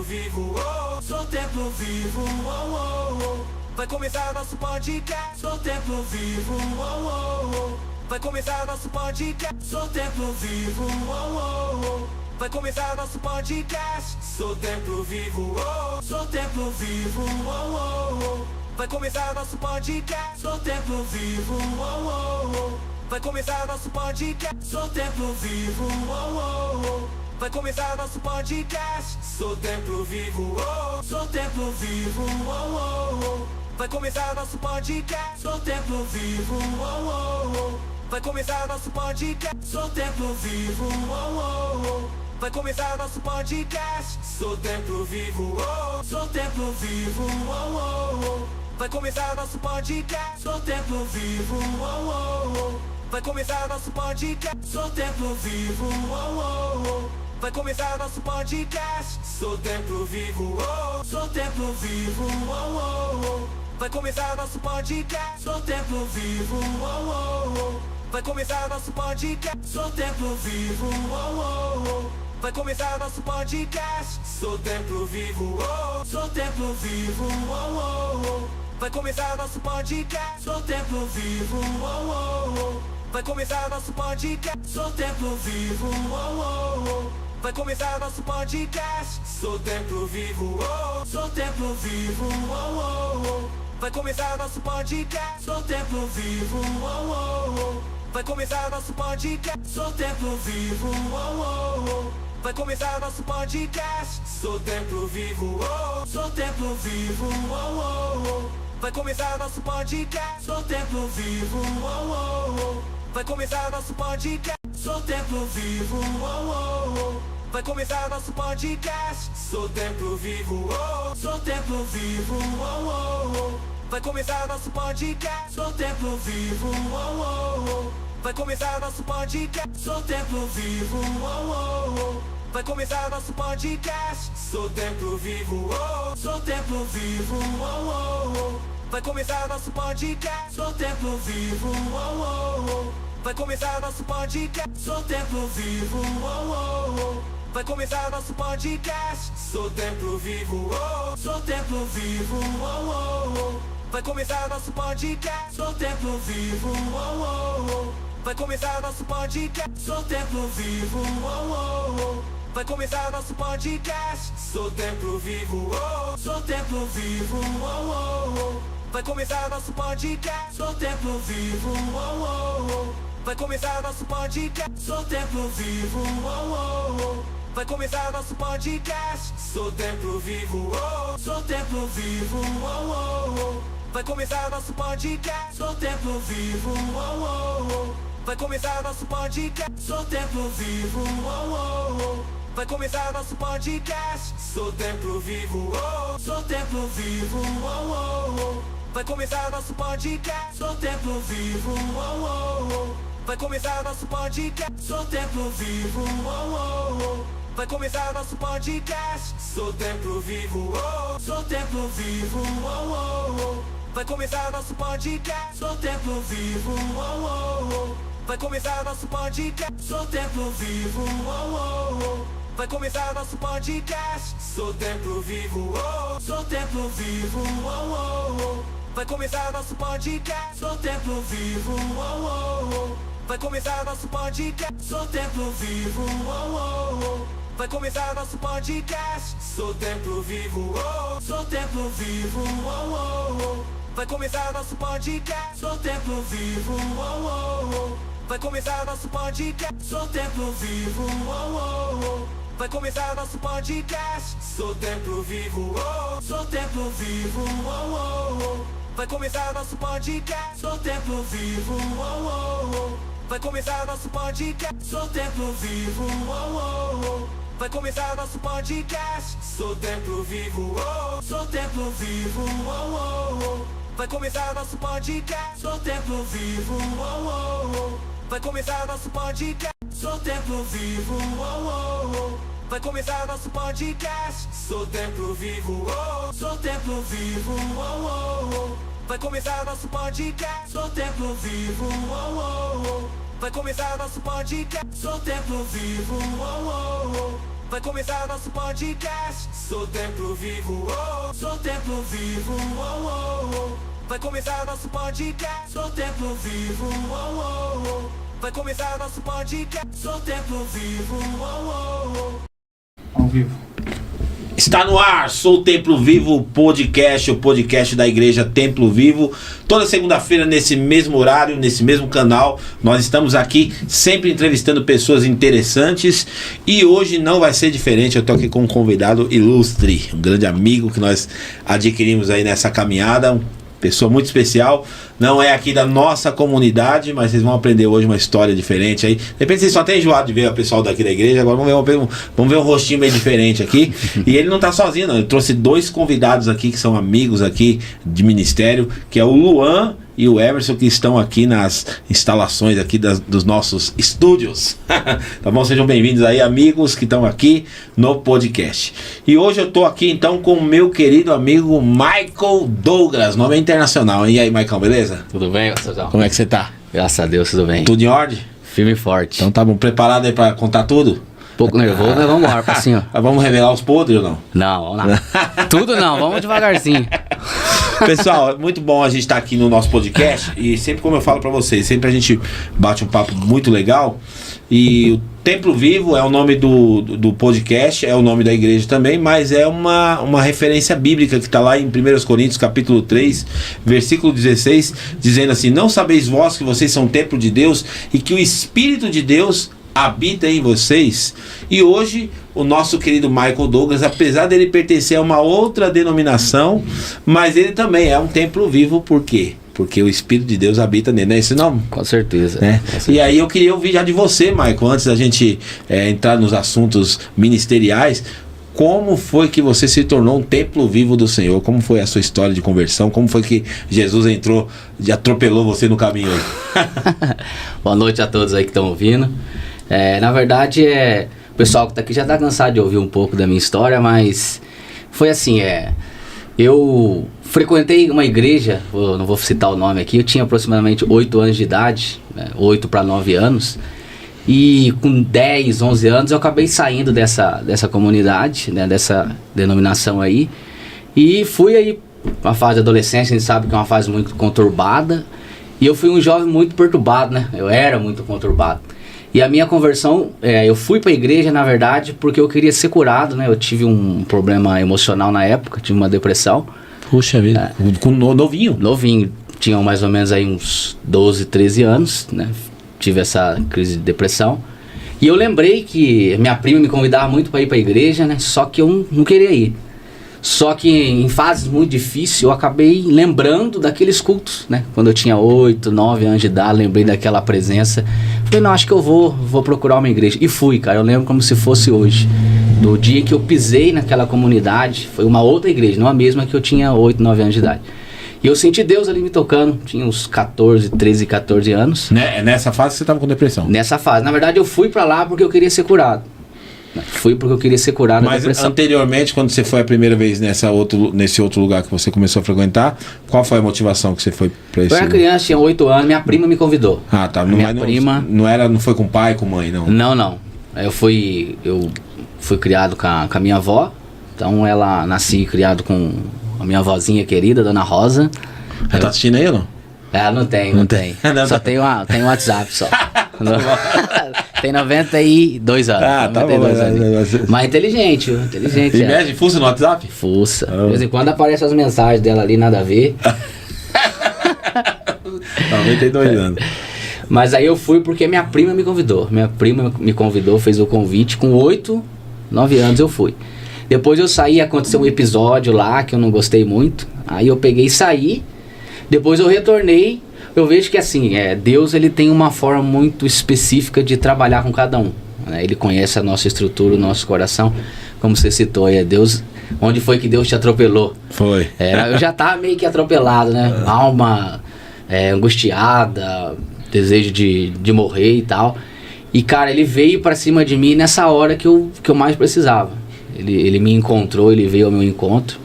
vivo, oh, sou templo vivo, oh, oh, oh. Vai começar nosso podcast, sou templo vivo, oh, oh, oh. Vai começar nosso podcast, sou templo vivo, oh, oh, oh. Vai começar nosso podcast, sou templo vivo, oh, sou templo vivo, oh, oh, oh. Vai começar nosso podcast, sou templo vivo, oh, oh, oh. Vai começar nosso podcast, sou templo vivo, oh, oh, oh. Vai começar nosso podcast, sou templo vivo, oh, sou templo vivo, oh, oh, oh. Vai começar nosso podcast, sou templo vivo, oh, oh, oh. Vai começar nosso podcast, sou templo vivo, oh, oh, oh. Vai começar nosso podcast, sou templo vivo, oh, sou templo vivo, oh, oh, oh. Vai começar nosso podcast, sou templo vivo, oh, oh, oh. Vai começar nosso podcast, sou templo vivo, oh, oh, oh. Vai começar nosso podcast, sou templo vivo, oh, sou templo vivo, oh, oh, oh. Vai começar nosso podcast, sou templo vivo, oh, oh, oh. Vai começar nosso podcast, sou templo vivo, oh, oh, oh. Vai começar nosso podcast, sou templo vivo, oh, sou templo vivo, oh, oh, oh. Vai começar nosso podcast, sou templo vivo, oh, oh, oh. Vai começar nosso podcast, sou templo vivo, oh, oh, oh. Vai começar nosso podcast, sou templo vivo, oh, sou templo vivo, oh, oh, oh. Vai começar nosso podcast, sou templo vivo, oh, oh, oh. Vai começar nosso podcast, sou templo vivo, oh, oh, oh. Vai começar nosso podcast, sou templo vivo, oh, sou templo vivo, oh, oh, oh. Vai começar nosso podcast, sou templo vivo, oh, oh, oh. Vai começar nosso podcast, sou templo vivo, oh, oh, oh. Vai começar nosso podcast, sou templo vivo, oh, sou templo vivo, oh, oh, oh. Vai começar nosso podcast, sou templo vivo, oh, oh, oh. Vai começar nosso podcast, sou templo vivo, oh, oh, oh. Vai começar nosso podcast, sou templo vivo, oh, sou templo vivo, oh, oh, oh. Vai começar nosso podcast, sou templo vivo, oh, oh, oh. Vai começar nosso podcast, sou templo vivo, oh, oh, oh. Vai começar nosso podcast, sou templo vivo, oh, sou templo vivo, oh, oh, oh. Vai começar nosso podcast, sou templo vivo, oh, oh, oh. Vai começar nosso podcast, sou templo vivo, oh, oh, oh. Vai começar nosso podcast, sou templo vivo, oh, sou templo vivo, oh, oh, oh. Vai começar nosso podcast, sou templo vivo, oh, oh, oh. Vai começar nosso podcast, sou templo vivo, oh, oh, oh. Vai começar nosso podcast, sou templo vivo, oh, sou templo vivo, oh, oh, oh. Vai começar nosso podcast, sou templo vivo, oh, oh, oh. Vai começar nosso podcast, sou templo vivo, oh, oh, oh. Vai começar nosso podcast, sou templo vivo, oh, sou templo vivo, oh, oh, oh. Vai começar nosso podcast, sou templo vivo, oh, oh, oh. Vai começar nosso podcast, sou templo vivo, oh, oh, oh. Vai começar nosso podcast, sou templo vivo, oh, sou templo vivo, oh, oh, oh. Vai começar nosso podcast, sou templo vivo, oh, oh, oh. Vai começar nosso podcast, sou templo vivo, oh, oh, oh. Vai começar nosso podcast, sou templo vivo, oh, sou templo vivo, oh, oh, oh. Vai começar nosso podcast, sou templo vivo, oh, oh, oh. Vai começar nosso podcast, sou templo vivo, oh, oh, oh. Vai começar nosso podcast, sou templo vivo, oh, sou templo vivo, oh, oh, oh. Vai começar nosso podcast, sou templo vivo, oh, oh, oh. Vai começar nosso podcast, sou templo vivo, oh, oh, oh. Vai começar nosso podcast, sou templo vivo, oh, sou templo vivo, oh, oh, oh. Vai começar nosso podcast, sou templo vivo, oh, oh, oh. Vai começar nosso podcast, sou templo vivo, oh, oh, oh. Vai começar nosso podcast, sou templo vivo, oh, sou templo vivo, oh, oh, oh. Vai começar nosso podcast, sou templo vivo, oh, oh, oh. Vai começar nosso podcast, sou templo vivo, oh, oh, oh. Vai começar nosso podcast, sou templo vivo, oh, sou templo vivo, oh, oh, oh. Vai começar nosso podcast, sou templo vivo, oh, oh, oh. Vai começar nosso podcast, sou templo vivo, oh, oh, oh. Vai começar nosso podcast. Sou templo vivo, oh, sou templo vivo, oh, oh, oh. Vai começar nosso podcast. Sou templo vivo, oh, oh, oh. Vai começar nosso podcast. Sou templo vivo, oh, oh, oh. Ao vivo. Está no ar, sou o Templo Vivo Podcast, o podcast da Igreja Templo Vivo. Toda segunda-feira, nesse mesmo horário, nesse mesmo canal, nós estamos aqui sempre entrevistando pessoas interessantes. E hoje não vai ser diferente, eu estou aqui com um convidado ilustre, um grande amigo que nós adquirimos aí nessa caminhada, uma pessoa muito especial. Não é aqui da nossa comunidade, mas vocês vão aprender hoje uma história diferente aí. De repente vocês só têm enjoado de ver o pessoal daqui da igreja. Agora vamos ver um rostinho meio diferente aqui. E ele não tá sozinho não, ele trouxe dois convidados aqui que são amigos aqui de ministério, que é o Luan e o Emerson, que estão aqui nas instalações aqui dos nossos estúdios. Tá bom? Sejam bem-vindos aí, amigos que estão aqui no podcast. E hoje eu tô aqui então com o meu querido amigo Michael Douglas, nome é internacional. E aí, Michael, beleza? Tudo bem, Gustavo? Como é que você tá? Graças a Deus, tudo bem. Tudo em ordem? Firme e forte. Então tá bom, preparado aí pra contar tudo? Um pouco nervoso, mas vamos embora, assim, ó. Vamos revelar os podres ou não? Não, vamos lá. Tudo não, vamos devagarzinho. Pessoal, muito bom a gente estar aqui no nosso podcast. E sempre, como eu falo pra vocês, sempre a gente bate um papo muito legal. E o Templo Vivo é o nome do podcast, é o nome da igreja também, mas é uma referência bíblica que está lá em 1 Coríntios capítulo 3, versículo 16, dizendo assim: não sabeis vós que vocês são templo de Deus e que o Espírito de Deus habita em vocês? E hoje o nosso querido Michael Douglas, apesar dele pertencer a uma outra denominação, mas ele também é um templo vivo. Por quê? Porque o Espírito de Deus habita nele, não é esse nome? Com certeza. É. Com certeza. E aí eu queria ouvir já de você, Michael, antes da gente entrar nos assuntos ministeriais. Como foi que você se tornou um templo vivo do Senhor? Como foi a sua história de conversão? Como foi que Jesus entrou e atropelou você no caminho aí? Boa noite a todos aí que estão ouvindo. Na verdade, o pessoal que está aqui já está cansado de ouvir um pouco da minha história, mas foi assim, eu frequentei uma igreja, não vou citar o nome aqui, eu tinha aproximadamente 8 anos de idade, 8 para 9 anos, e com 10, 11 anos eu acabei saindo dessa comunidade, né, dessa denominação aí, e fui aí uma fase de adolescência, a gente sabe que é uma fase muito conturbada, e eu fui um jovem muito perturbado, né, eu era muito conturbado. E a minha conversão, eu fui para a igreja, na verdade, porque eu queria ser curado, né? Eu tive um problema emocional na época, tive uma depressão. Puxa vida, com novinho? Novinho, tinha mais ou menos aí uns 12, 13 anos, né? Tive essa crise de depressão. E eu lembrei que minha prima me convidava muito para ir para a igreja, né? Só que eu não queria ir. Só que em fases muito difíceis eu acabei lembrando daqueles cultos, né? Quando eu tinha 8, 9 anos de idade, lembrei daquela presença. Falei, não, acho que eu vou procurar uma igreja. E fui, cara, eu lembro como se fosse hoje. Do dia que eu pisei naquela comunidade, foi uma outra igreja, não a mesma que eu tinha 8, 9 anos de idade. E eu senti Deus ali me tocando, tinha uns 13, 14 anos. Nessa fase você estava com depressão? Nessa fase, na verdade eu fui pra lá porque eu queria ser curado. Fui porque eu queria ser curado da depressão. Mas anteriormente, quando você foi a primeira vez nesse outro lugar que você começou a frequentar, qual foi a motivação que você foi pra esse lugar? Eu era criança, tinha 8 anos, minha prima me convidou. Ah, tá. Não foi com pai, com mãe, não? Não. Eu fui criado com a minha avó. Então ela nasci criado com a minha avózinha querida, Dona Rosa. Ela tá assistindo aí ou não? Não tem. Só tem um WhatsApp só. Tem 92 anos. Tá bom. Mas inteligente. E mexe, fuça no WhatsApp? Fuça. De vez em quando aparecem as mensagens dela ali, nada a ver. 92 anos. Mas aí eu fui porque minha prima me convidou. Minha prima me convidou, fez o convite. Com 8, 9 anos eu fui. Depois eu saí, aconteceu um episódio lá que eu não gostei muito. Aí eu peguei e saí. Depois eu retornei. Eu vejo que assim, Deus ele tem uma forma muito específica de trabalhar com cada um, né? Ele conhece a nossa estrutura, o nosso coração. Como você citou aí, Deus, onde foi que Deus te atropelou? Foi. Eu já tava meio que atropelado, né? Alma angustiada, desejo de morrer e tal. E cara, ele veio pra cima de mim nessa hora que eu mais precisava. Ele me encontrou, ele veio ao meu encontro.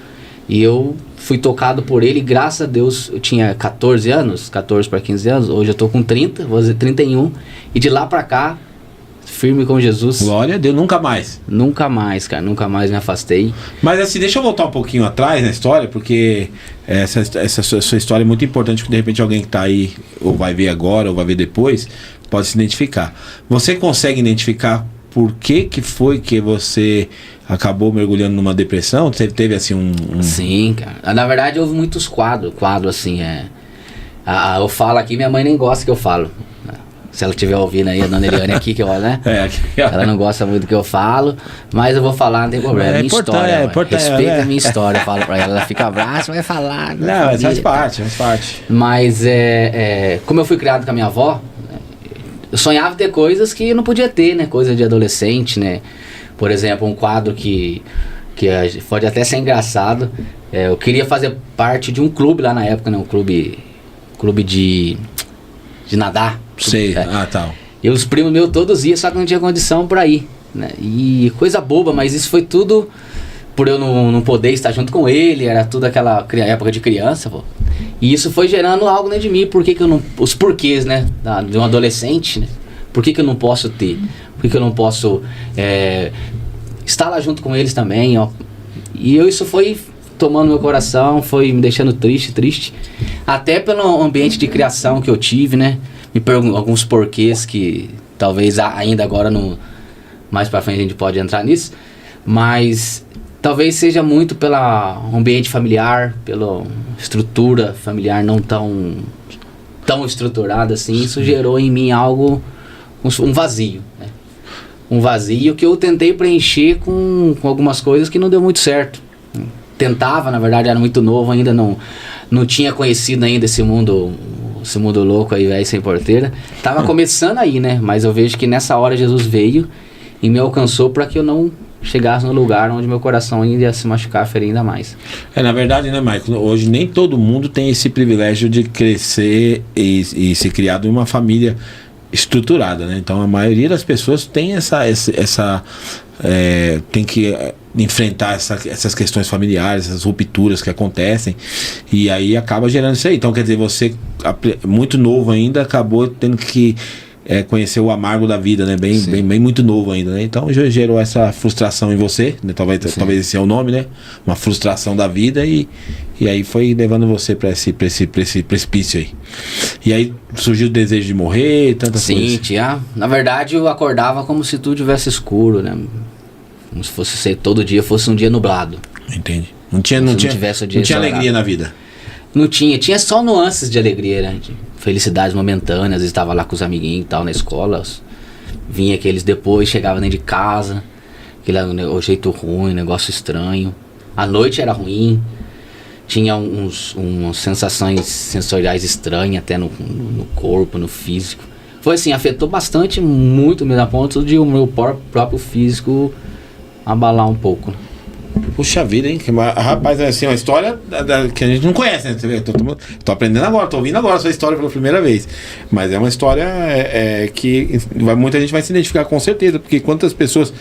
E eu fui tocado por ele, graças a Deus. Eu tinha 14 anos, 14 para 15 anos. Hoje eu tô com 30, vou dizer 31. E de lá pra cá, firme com Jesus. Glória a Deus, nunca mais. Nunca mais, cara, nunca mais me afastei. Mas assim, deixa eu voltar um pouquinho atrás na história, porque essa sua história é muito importante, porque de repente alguém que tá aí, ou vai ver agora, ou vai ver depois, pode se identificar. Você consegue identificar por que foi que você acabou mergulhando numa depressão? Teve assim Sim, cara. Na verdade, houve muitos quadros assim, eu falo aqui, minha mãe nem gosta que eu falo. Se ela estiver ouvindo aí, a dona Eliane aqui, que eu, né? Ela não gosta muito do que eu falo, mas eu vou falar, não tem problema. É minha história. Respeita a minha história, eu falo pra ela. Ela fica brava, vai falar. Não, mas faz parte. Mas como eu fui criado com a minha avó, eu sonhava ter coisas que eu não podia ter, né? Coisa de adolescente, né? Por exemplo, um quadro que pode até ser engraçado. Eu queria fazer parte de um clube lá na época, né? Um clube de nadar. Sei, tal. E os primos meus todos iam, só que não tinha condição pra ir, né? E coisa boba, mas isso foi tudo por eu não poder estar junto com ele, era tudo aquela época de criança, pô. E isso foi gerando algo dentro de mim, os porquês, né? De um adolescente, né? Por que eu não posso ter? Por que eu não posso estar lá junto com eles também, ó? E isso foi tomando meu coração, foi me deixando triste. Até pelo ambiente de criação que eu tive, né? Me pergunto alguns porquês que talvez ainda agora, mais pra frente a gente pode entrar nisso. Mas talvez seja muito pelo ambiente familiar, pela estrutura familiar não tão estruturada assim. Isso gerou em mim algo, um vazio, né? Um vazio que eu tentei preencher com algumas coisas que não deu muito certo. Tentava, na verdade, era muito novo ainda, não tinha conhecido ainda esse mundo louco aí, velho, sem porteira. Tava começando aí, né? Mas eu vejo que nessa hora Jesus veio e me alcançou para que eu não chegasse no lugar onde meu coração ainda ia se machucar, ferir ainda mais. Na verdade, né, Michael? Hoje nem todo mundo tem esse privilégio de crescer e ser criado em uma família estruturada, né? Então a maioria das pessoas tem tem que enfrentar essas questões familiares, essas rupturas que acontecem, e aí acaba gerando isso aí. Então quer dizer, você muito novo ainda acabou tendo que conhecer o amargo da vida, né? Bem muito novo ainda, né? Então já gerou essa frustração em você, né? Talvez esse é o nome, né? Uma frustração da vida, e aí foi levando você para esse precipício aí. E aí surgiu o desejo de morrer, tantas coisas. Sim, tia. Na verdade eu acordava como se tudo tivesse escuro, né? Como se fosse todo dia fosse um dia nublado. Entendi. Não tinha alegria na vida. Não tinha só nuances de alegria, né? De felicidades momentâneas. Às vezes estava lá com os amiguinhos e tal na escola, vinha aqueles depois, chegava dentro de casa, o jeito ruim, negócio estranho. A noite era ruim, tinha umas sensações sensoriais estranhas até no corpo, no físico. Foi assim, afetou bastante, muito mesmo, a ponto de o meu próprio físico abalar um pouco. Puxa vida, hein? Rapaz, é assim, uma história que a gente não conhece, né? Tô aprendendo agora, tô ouvindo agora a sua história pela primeira vez. Mas é uma história que muita gente vai se identificar com certeza, porque quantas pessoas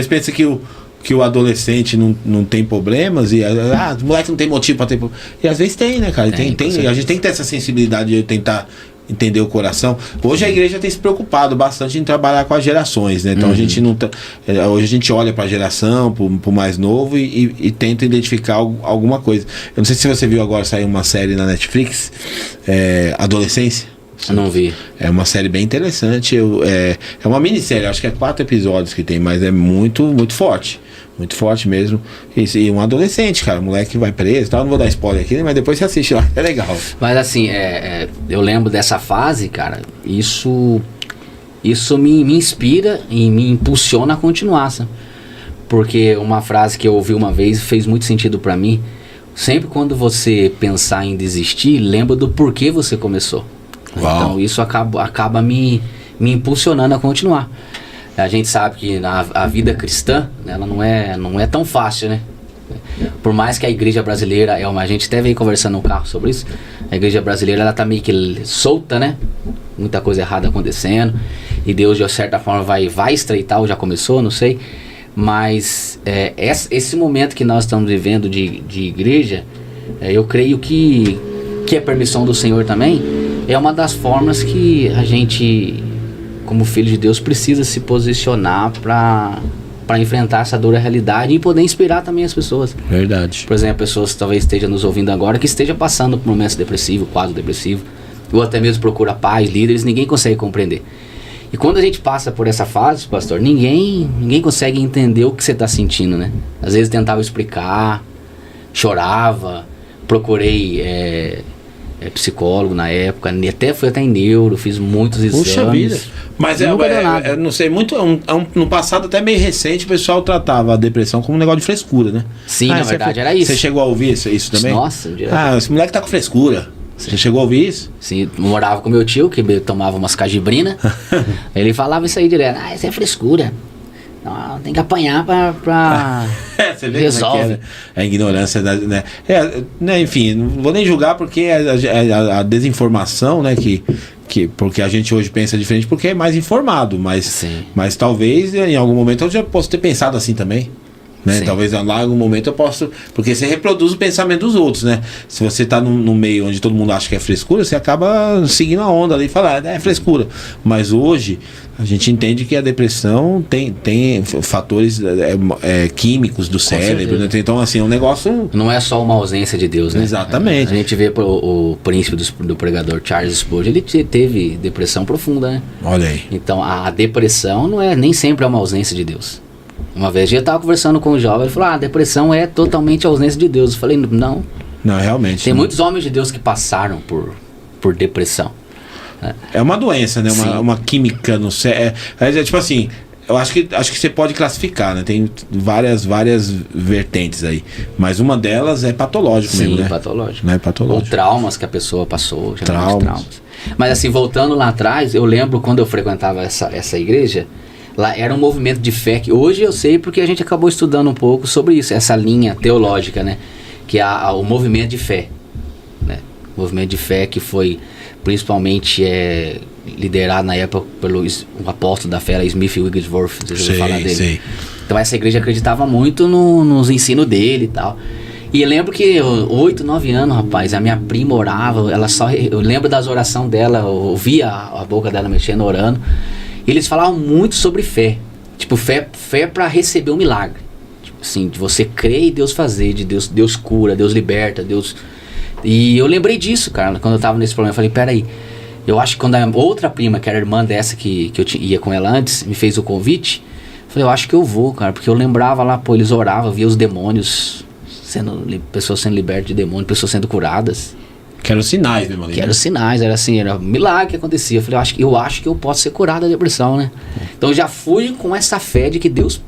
pensam que o adolescente não tem problemas, e o moleque não tem motivo pra ter problema. E às vezes tem, né, cara? A gente tem que ter essa sensibilidade de tentar entender o coração. Hoje a igreja tem se preocupado bastante em trabalhar com as gerações, né? Então a gente não hoje a gente olha para a geração, pro mais novo, e tenta identificar alguma coisa. Eu não sei se você viu, agora saiu uma série na Netflix, Adolescência. Não vi. É uma série bem interessante. É uma minissérie, acho que é 4 episódios que tem, mas é muito, muito forte. Muito forte mesmo. E um adolescente, cara, um moleque que vai preso e tal. Não vou dar spoiler aqui, mas depois você assiste lá, é legal. Mas assim, eu lembro dessa fase, cara. Isso me inspira e me impulsiona a continuar, sabe? Porque uma frase que eu ouvi uma vez fez muito sentido pra mim. Sempre quando você pensar em desistir, lembra do porquê você começou. Uau. Então isso acaba me impulsionando a continuar. A gente sabe que a vida cristã, ela não é tão fácil, né? Por mais que a igreja brasileira a gente até veio conversando no carro sobre isso, a igreja brasileira ela tá meio que solta, né? Muita coisa errada acontecendo, e Deus de certa forma vai estreitar, ou já começou, não sei. Mas esse momento que nós estamos vivendo de igreja, eu creio que a permissão do Senhor também é uma das formas que a gente como filho de Deus, precisa se posicionar para enfrentar essa dura realidade e poder inspirar também as pessoas. Verdade. Por exemplo, pessoas que talvez estejam nos ouvindo agora, que esteja passando por momentos depressivos, quadro depressivo, ou até mesmo procura pais, líderes, ninguém consegue compreender. E quando a gente passa por essa fase, pastor, ninguém consegue entender o que você está sentindo, né? Às vezes tentava explicar, chorava, procurei psicólogo na época, fui até em neuro, fiz muitos exames. Puxa vida. Mas nunca deu nada. não sei, no passado até meio recente, o pessoal tratava a depressão como um negócio de frescura, né? Sim, na verdade era isso. Você chegou a ouvir isso também? Nossa, esse moleque tá com frescura. Você chegou a ouvir isso? Sim, morava com meu tio, que tomava umas cajibrina. Ele falava isso aí direto. Isso é frescura. Não, tem que apanhar pra você vê resolve. Como é que é, a ignorância, né? Enfim, não vou nem julgar porque a desinformação, né? Porque a gente hoje pensa diferente porque é mais informado, mas talvez em algum momento eu já posso ter pensado assim também. Né? Talvez lá em algum momento eu possa. Porque você reproduz o pensamento dos outros, né? Se você tá num meio onde todo mundo acha que é frescura, você acaba seguindo a onda ali e fala, é frescura. Mas hoje a gente entende que a depressão tem fatores químicos do cérebro, né? Então, assim, é um negócio. Não é só uma ausência de Deus, né? Exatamente. A gente vê o príncipe do pregador Charles Spurgeon, ele teve depressão profunda, né? Olha aí. Então a depressão nem sempre é uma ausência de Deus. Uma vez eu estava conversando com um jovem, ele falou, a depressão é totalmente a ausência de Deus. Eu falei, não. Não, realmente. Tem muitos homens de Deus que passaram por depressão. É uma doença, né? Uma química no cérebro. Tipo assim, eu acho que você pode classificar, né? Tem várias vertentes aí. Mas uma delas é patológico mesmo, né? Sim, patológico. Não é patológico. Ou traumas que a pessoa passou. Traumas. Mas assim, voltando lá atrás, eu lembro quando eu frequentava essa igreja, lá era um movimento de fé que hoje eu sei porque a gente acabou estudando um pouco sobre isso, essa linha teológica, né? Que é o movimento de fé, né? O movimento de fé que foi principalmente liderado na época pelo um apóstolo da fé, Smith Wigglesworth, vocês ouviram falar dele? Sei. Então essa igreja acreditava muito nos ensinos dele e tal. E eu lembro que 8, 9 anos, rapaz, a minha prima orava, eu lembro das orações dela, eu ouvia a boca dela mexendo, orando. Eles falavam muito sobre fé. Tipo, fé para receber um milagre. Tipo assim, de você crer e Deus fazer, de Deus cura, Deus liberta, Deus... E eu lembrei disso, cara, quando eu tava nesse problema. Eu falei, peraí, eu acho que quando a outra prima, que era irmã dessa que eu ia com ela antes, me fez o convite, eu falei, eu acho que eu vou, cara, porque eu lembrava lá, eles oravam, via os demônios, pessoas sendo libertas de demônio, pessoas sendo curadas. Que eram sinais mesmo ali. Que eram sinais, era um milagre que acontecia. Eu falei, eu acho que eu posso ser curado da depressão, né? Então eu já fui com essa fé de que Deus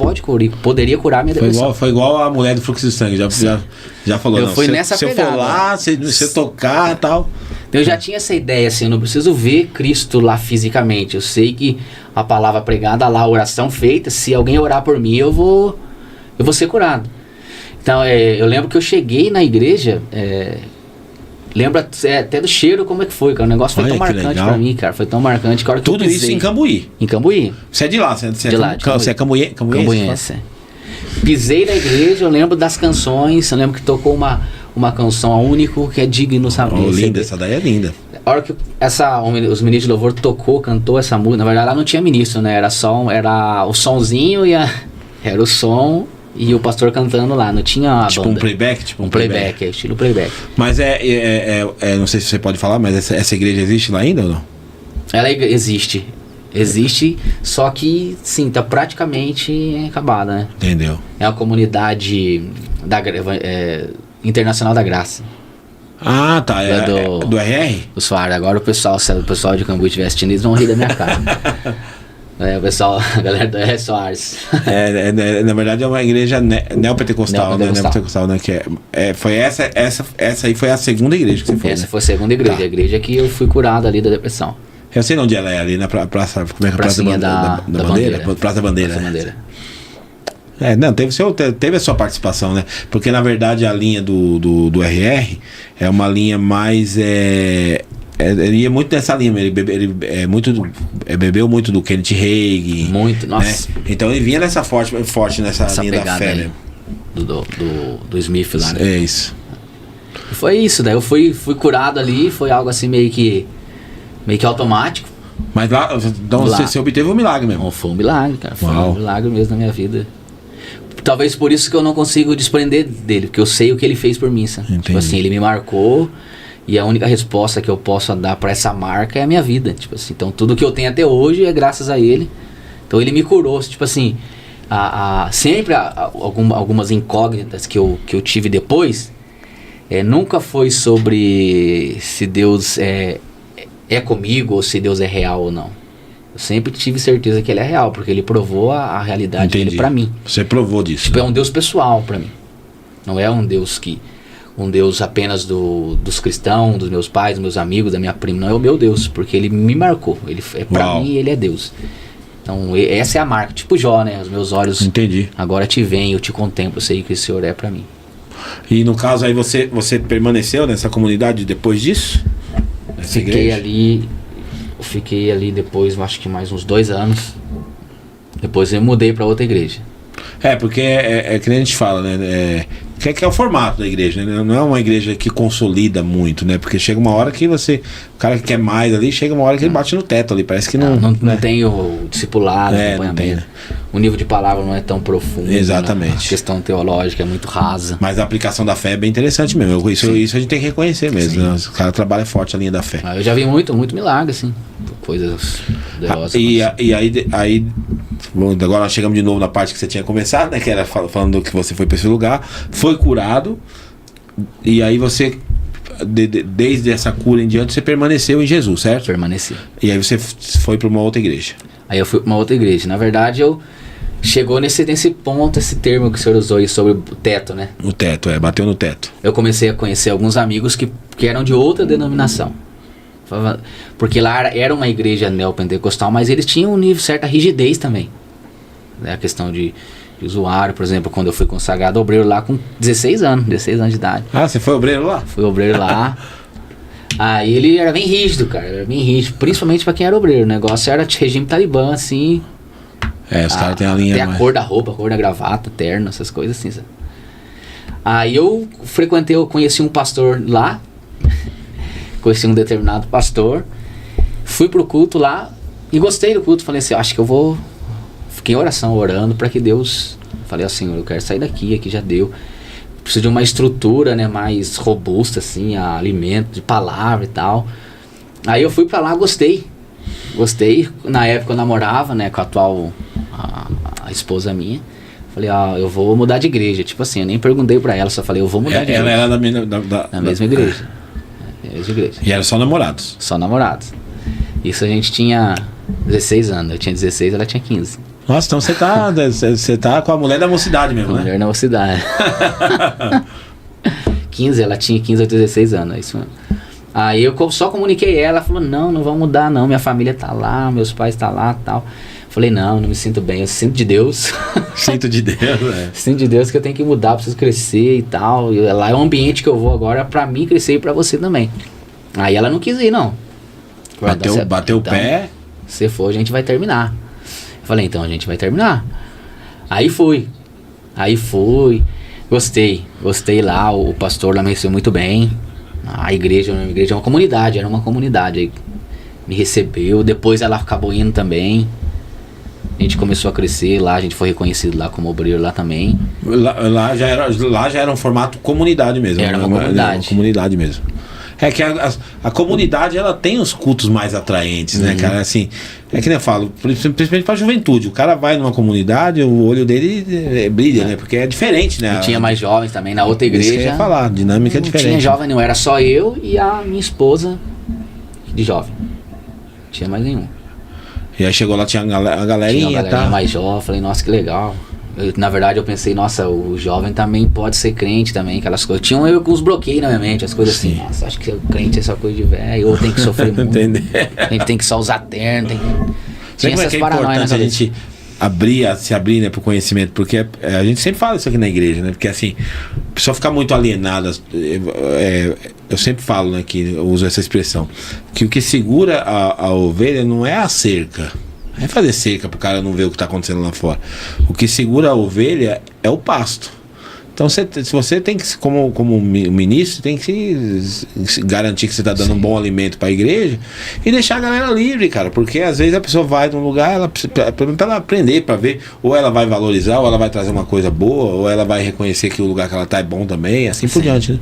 poderia curar a minha depressão. Foi igual a mulher do fluxo de sangue, já falou. Eu fui nessa pegada. Se eu for lá, se tocar e tal. Eu já tinha essa ideia, assim, eu não preciso ver Cristo lá fisicamente. Eu sei que a palavra pregada lá, a oração feita, se alguém orar por mim, eu vou ser curado. Então, eu lembro que eu cheguei na igreja... Lembra até do cheiro como é que foi, cara. O negócio foi tão marcante pra mim, cara. Foi tão marcante que a hora que tudo isso em Cambuí. Em Cambuí. Você é de lá? Você é cambuiense? Cambuiense. Pisei na igreja, eu lembro das canções. Eu lembro que tocou uma canção, a Único, que é digno, sabe? Linda, essa daí é linda. A hora que os ministros de louvor cantou essa música. Na verdade, lá não tinha ministro, né? Era o sonzinho era o som... E o pastor cantando lá, não tinha tipo banda. Um playback? Tipo um playback, estilo playback. Mas não sei se você pode falar, mas essa igreja existe lá ainda ou não? Ela existe, só que, sim, tá praticamente acabada, né? Entendeu. É a comunidade Internacional da Graça. Ah, tá, do RR? Os faros, agora se o pessoal de Cambuí estiver assistindo, eles vão rir da minha cara. O pessoal, a galera do R. Soares. Na verdade é uma igreja neopentecostal, né? Neopentecostal, né? Que foi essa aí foi a segunda igreja que você foi. Essa foi a segunda igreja, tá. A igreja que eu fui curado ali da depressão. Eu sei onde ela é, ali na praça, como é que é a praça da Bandeira? Praça da Bandeira. Praça Bandeira. Não, teve a sua participação, né? Porque na verdade a linha do RR é uma linha mais... ele ia muito nessa linha, ele bebeu muito do Kenneth Hagin. Muito, nossa. Né? Então ele vinha nessa forte nessa linha da fé, né? Do Smith lá, né? É isso. Foi isso, daí eu fui curado ali, foi algo assim meio que automático. Mas lá, então Lá. você obteve um milagre mesmo. Não, foi um milagre, cara. Foi Uau. um milagre mesmo na minha vida. Talvez por isso que eu não consigo desprender dele, porque eu sei o que ele fez por mim, sabe? Entendi. Tipo assim, ele me marcou e a única resposta que eu posso dar pra essa marca é a minha vida. Tipo assim, então tudo que eu tenho até hoje é graças a ele. Então ele me curou, tipo assim, sempre algumas incógnitas que eu tive depois, nunca foi sobre se Deus é comigo ou se Deus é real ou não. Eu sempre tive certeza que ele é real, porque ele provou a realidade dele pra mim. Você provou disso. Tipo, é um Deus pessoal pra mim. Não é um Deus apenas dos cristãos, dos meus pais, dos meus amigos, da minha prima. Não é o meu Deus, porque ele me marcou. Ele pra Uau. mim, ele é Deus. Então, essa é a marca. Tipo Jó, né? Os meus olhos Entendi. agora te veem, eu te contemplo, eu sei que o Senhor é pra mim. E no caso aí você permaneceu nessa comunidade depois disso? Nessa igreja? Fiquei ali depois, eu acho que mais uns 2 anos. Depois eu mudei pra outra igreja. Porque é que nem a gente fala, né? Que é o formato da igreja, né? Não é uma igreja que consolida muito, né? Porque chega uma hora que o cara que quer mais ali, chega uma hora que ele bate no teto ali, parece que não... Não tem o discipulado, não acompanhamento. tem, né? O nível de palavra não é tão profundo. Exatamente. Né? A questão teológica é muito rasa. Mas a aplicação da fé é bem interessante mesmo. Isso a gente tem que reconhecer mesmo, né? O cara trabalha forte a linha da fé. Eu já vi muito milagre, assim. Coisas poderosas. E aí bom, agora nós chegamos de novo na parte que você tinha começado, né? Que era falando que você foi para esse lugar, foi curado, e aí você, desde essa cura em diante, você permaneceu em Jesus, certo? Permaneci. E aí você foi para uma outra igreja. Aí eu fui para uma outra igreja. Na verdade, chegou nesse ponto, esse termo que o senhor usou aí sobre o teto, né? O teto, bateu no teto. Eu comecei a conhecer alguns amigos que eram de outra denominação. Porque lá era uma igreja neopentecostal, mas eles tinham um nível, certa rigidez também. A questão de usuário, por exemplo, quando eu fui consagrado obreiro lá com 16 anos de idade. Ah, você foi obreiro lá? Fui obreiro lá. Aí ele era bem rígido, cara, era bem rígido, principalmente pra quem era obreiro. O negócio era de regime talibã, assim. Os caras têm a linha... Tem a cor da roupa, a cor da gravata, terno, essas coisas assim, sabe? Aí eu conheci um pastor lá. Conheci um determinado pastor, fui pro culto lá e gostei do culto. Falei assim, acho que eu vou. Fiquei em oração, orando para que Deus. Falei assim, Senhor, eu quero sair daqui, aqui já deu. Preciso de uma estrutura, né, mais robusta, assim, alimento, de palavra e tal. Aí eu fui para lá, gostei. Na época eu namorava, né, com a atual a esposa minha. Falei, eu vou mudar de igreja. Tipo assim, eu nem perguntei para ela, só falei, eu vou mudar de igreja. Ela era na mesma igreja. E eram só namorados? Só namorados. Isso a gente tinha 16 anos. Eu tinha 16, ela tinha 15. Nossa, então você tá com a mulher da mocidade mesmo, né? Mulher da mocidade. 15, ela tinha 15 ou 16 anos, é isso mesmo. Aí eu só comuniquei ela falou, não vamos mudar não, minha família tá lá, meus pais tá lá e tal. Falei, não me sinto bem, eu sinto de Deus. Sinto de Deus, né? Sinto de Deus que eu tenho que mudar, preciso crescer e tal. E lá é o ambiente que eu vou agora pra mim crescer e pra você também. Aí ela não quis ir, não. Bateu o pé. Se for, a gente vai terminar. Eu falei, então a gente vai terminar. Aí fui. Gostei lá, o pastor lá me recebeu muito bem. A igreja é uma comunidade, era uma comunidade. Aí me recebeu, depois ela acabou indo também. A gente começou a crescer lá, a gente foi reconhecido lá como obreiro lá também. Lá já era um formato comunidade mesmo. Era uma comunidade. Uma comunidade mesmo. É que a comunidade, ela tem os cultos mais atraentes, né, cara? Assim, é que nem eu falo, principalmente pra juventude. O cara vai numa comunidade, o olho dele brilha, né? Porque é diferente, né? E tinha mais jovens também, na outra igreja. Isso que eu ia falar, a dinâmica é diferente. Não tinha jovem não, era só eu e a minha esposa de jovem. Não tinha mais nenhum. E aí chegou lá, tinha a galerinha, tá? Mais jovem, falei, nossa, que legal. Na verdade eu pensei, nossa, o jovem também pode ser crente também, aquelas coisas. Tinha alguns bloqueios na minha mente, as coisas assim, nossa, acho que o crente é só coisa de velho, ou tem que sofrer muito. A gente tem que só usar terno, tinha essas paranoias. A gente se abrir, né, pro conhecimento, porque a gente sempre fala isso aqui na igreja, né? Porque assim, a pessoa fica muito alienada, eu sempre falo, né, que eu uso essa expressão, que o que segura a ovelha não é a cerca. Não é fazer cerca pro cara não ver o que tá acontecendo lá fora. O que segura a ovelha é o pasto. Então, se você tem que, como ministro, tem que se garantir que você está dando um bom alimento para a igreja e deixar a galera livre, cara. Porque às vezes a pessoa vai num lugar, para ela aprender, para ver, ou ela vai valorizar, ou ela vai trazer uma coisa boa, ou ela vai reconhecer que o lugar que ela tá é bom também, assim por diante,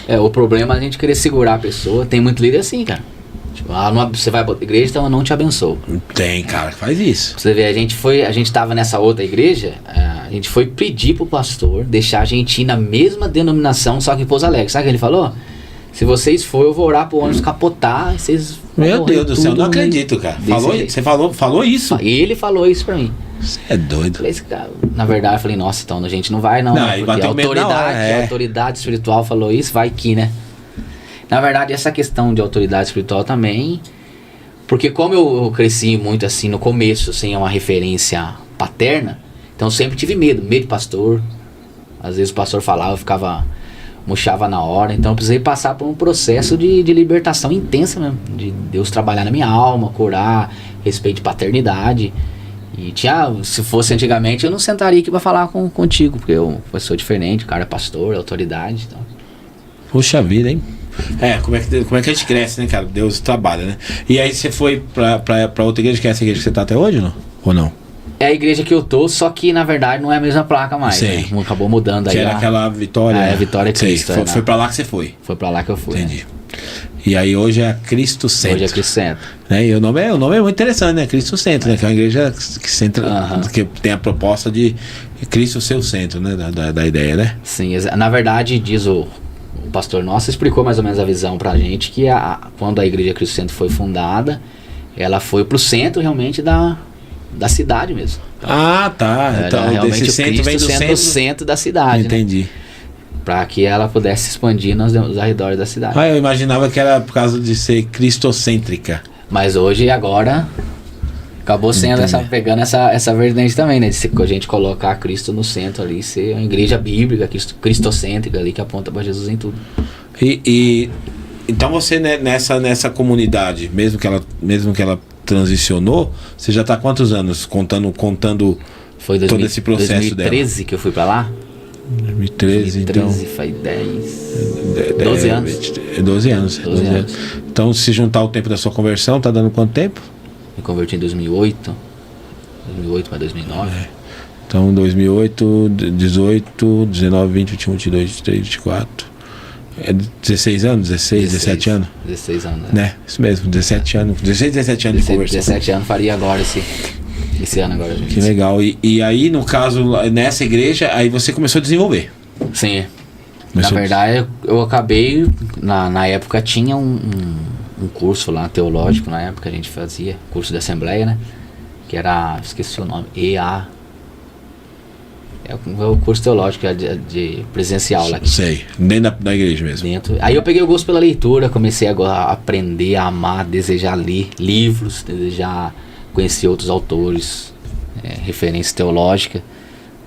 né? O problema é a gente querer segurar a pessoa. Tem muito líder assim, cara. Tipo, você vai pra outra igreja, então eu não te abençoo. Tem cara que faz isso. Pra você ver, a gente tava nessa outra igreja, a gente foi pedir pro pastor deixar a gente ir na mesma denominação, só que em Pouso Alegre. Sabe o que ele falou? Se vocês forem, eu vou orar pro ônibus capotar e vocês vão Meu morrer Deus do céu, não acredito, cara. Você falou isso? Ele falou isso pra mim. Você é doido. Falei, cara, na verdade, eu falei, nossa, então a gente não vai não. Não, porque a autoridade espiritual falou isso, vai que, né? Na verdade, essa questão de autoridade espiritual também, porque como eu cresci muito assim no começo, sem uma referência paterna, então eu sempre tive medo de pastor. Às vezes o pastor falava, eu ficava, murchava na hora, então eu precisei passar por um processo de libertação intensa mesmo, de Deus trabalhar na minha alma, curar, respeito de paternidade. E se fosse antigamente, eu não sentaria aqui pra falar contigo, porque eu sou diferente, o cara é pastor, é autoridade. Então. Puxa vida, hein? Como é que a gente cresce, né, cara? Deus trabalha, né? E aí você foi pra outra igreja, que é essa igreja que você tá até hoje, não? Ou não? É a igreja que eu tô, só que na verdade não é a mesma placa mais. Sei. Né? Acabou mudando aí. Que era aquela Vitória. Vitória Cristo. Sei. Foi pra lá que você foi. Foi pra lá que eu fui. Entendi. Né? E aí hoje é Cristo Centro. Hoje é Cristo Centro. Né? E o nome é muito interessante, né? Cristo Centro, né? Que é uma igreja que tem a proposta de Cristo ser o centro, né? Da ideia, né? Sim, na verdade diz o pastor nosso, explicou mais ou menos a visão pra gente, que quando a igreja Cristo Centro foi fundada, ela foi pro centro realmente da cidade mesmo. Ah, tá. Então realmente esse centro vem do centro da cidade. Entendi. Né? Para que ela pudesse expandir nos arredores da cidade. Eu imaginava que era por causa de ser cristocêntrica. Mas hoje, agora, acabou sendo pegando essa vertente também, né? De a gente colocar Cristo no centro ali, ser uma igreja bíblica, cristocêntrica ali, que aponta para Jesus em tudo. Então você, né, nessa comunidade, mesmo que ela transicionou, você já está há quantos anos contando Foi todo esse processo 2013 dela? Que eu fui para lá? 2013, então. Faz 12 anos. 12 anos. Então, se juntar o tempo da sua conversão, tá dando quanto tempo? Me converti em 2008 para 2009. Então, 2008, 18, 19, 20, 21, 22, 23, 24. 16 anos? 17 anos? 16 anos. Né? Isso mesmo, 17 anos. 17 anos de conversão. 17 anos faria agora esse ano agora. Que legal. E aí, no caso, nessa igreja, aí você começou a desenvolver. Sim. Na verdade, eu acabei, na época tinha um curso lá teológico, na época a gente fazia, curso de Assembleia, né? Que era, esqueci o nome, EA. É o curso teológico de presencial lá. Sei, dentro da igreja mesmo. Aí eu peguei o gosto pela leitura, comecei agora a aprender, a amar, desejar ler livros, desejar conhecer outros autores, referência teológica.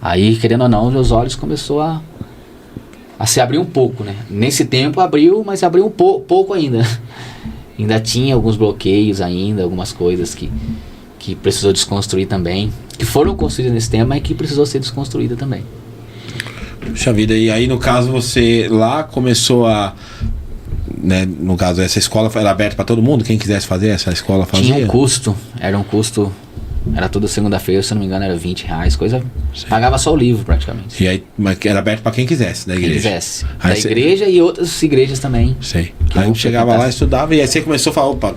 Aí, querendo ou não, meus olhos começou a se abrir um pouco, né? Nesse tempo abriu, mas abriu um pouco ainda. Ainda tinha alguns bloqueios ainda, algumas coisas que precisou desconstruir também, que foram construídas nesse tempo, mas que precisou ser desconstruída também. Puxa vida, e aí no caso você lá começou né, no caso essa escola era aberta para todo mundo, quem quisesse fazer essa escola fazia? Tinha um custo, era toda segunda-feira, se não me engano era R$20, coisa, sim. Pagava só o livro praticamente. E aí, mas era aberto para quem quisesse da igreja? Quem quisesse, da igreja e outras igrejas também. Sei. Aí chegava lá, estudava e aí você começou a falar, opa,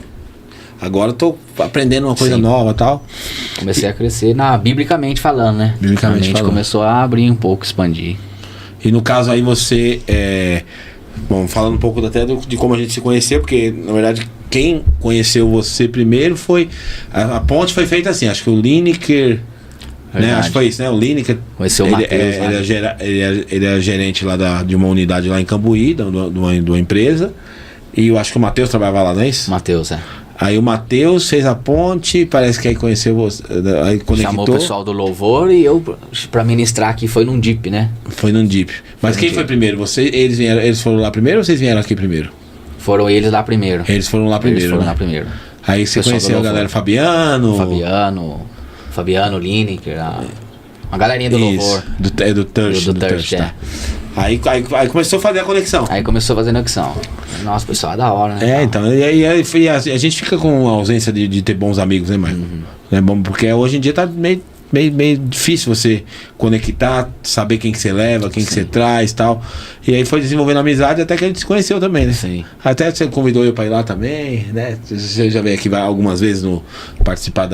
agora eu tô aprendendo uma coisa nova e tal. Comecei a crescer, biblicamente falando, né? Biblicamente falando. Começou a abrir um pouco, expandir. E no caso aí você, bom, falando um pouco até de como a gente se conheceu, porque na verdade quem conheceu você primeiro foi, a ponte foi feita assim, acho que o Lineker, né? Acho que foi isso, né? O Lineker conheceu o Matheus, ele é gerente lá de uma unidade lá em Cambuí, de uma empresa, e eu acho que o Matheus trabalhava lá, não é isso? Matheus, Aí o Matheus fez a ponte, parece que aí conheceu você, aí conectou. Chamou o pessoal do louvor e eu pra ministrar aqui foi num DIP, né? Foi num DIP. Mas quem foi primeiro? Eles foram lá primeiro ou vocês vieram aqui primeiro? Foram eles lá primeiro. Eles foram lá primeiro. Aí você conheceu a galera Fabiano, Lineker, Uma galerinha do louvor. Do Thirst. Do Thirst, tá. Aí começou a fazer a conexão. Aí começou a fazer conexão. Nossa, pessoal, é da hora, né? Então, e aí a gente fica com a ausência de ter bons amigos, né, Maicon? É bom, porque hoje em dia tá meio difícil você conectar, saber quem que você leva, quem que você traz e tal. E aí foi desenvolvendo amizade até que a gente se conheceu também, né? Sim. Até você convidou eu pra ir lá também, né? Você já veio aqui algumas vezes participar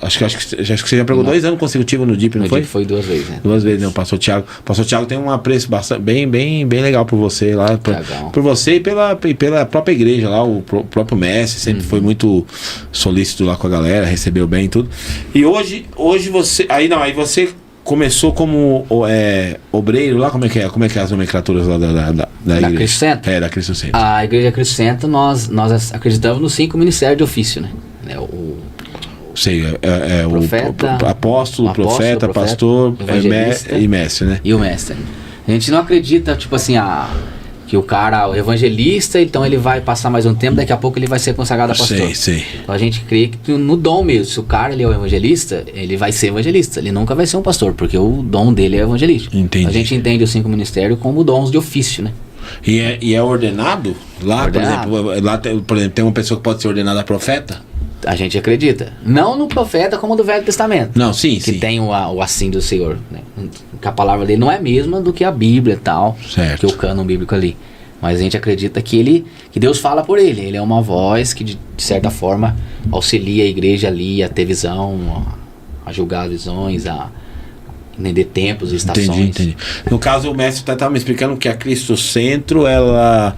acho que você já pegou 2 anos consecutivos no DIP, não foi? Foi 2 vezes, né? 2 vezes, né? O pastor Thiago tem um apreço bem legal por você lá. Por você e pela própria igreja lá, o próprio mestre sempre foi muito solícito lá com a galera, recebeu bem e tudo. E hoje você. Aí você começou como obreiro lá, como é que é as nomenclaturas lá da igreja? Cristo Centro? Da Cristo Centro. A igreja Cristo Centro, nós acreditamos nos 5 ministérios de ofício, né? O apóstolo, profeta, pastor, e mestre, né? E o mestre. A gente não acredita, tipo assim, que o evangelista, então ele vai passar mais um tempo, daqui a pouco ele vai ser consagrado a pastor. Sei. Então a gente crê que no dom mesmo, se o cara ele é o evangelista, ele vai ser evangelista, ele nunca vai ser um pastor, porque o dom dele é evangelista. Entendi. A gente entende os 5 ministérios como dons de ofício, né? E é ordenado? Lá, ordenado. Por exemplo, tem uma pessoa que pode ser ordenada profeta? A gente acredita. Não no profeta como do Velho Testamento. Não, sim. Que tem o assim do Senhor, né? Que a palavra dele não é a mesma do que a Bíblia e tal. Certo. Que o cânon bíblico ali. Mas a gente acredita que Deus fala por ele. Ele é uma voz que de certa forma auxilia a igreja ali a ter visão, a julgar visões, a entender tempos e estações. Entendi. No caso, o mestre estava me explicando que a Cristo Centro, ela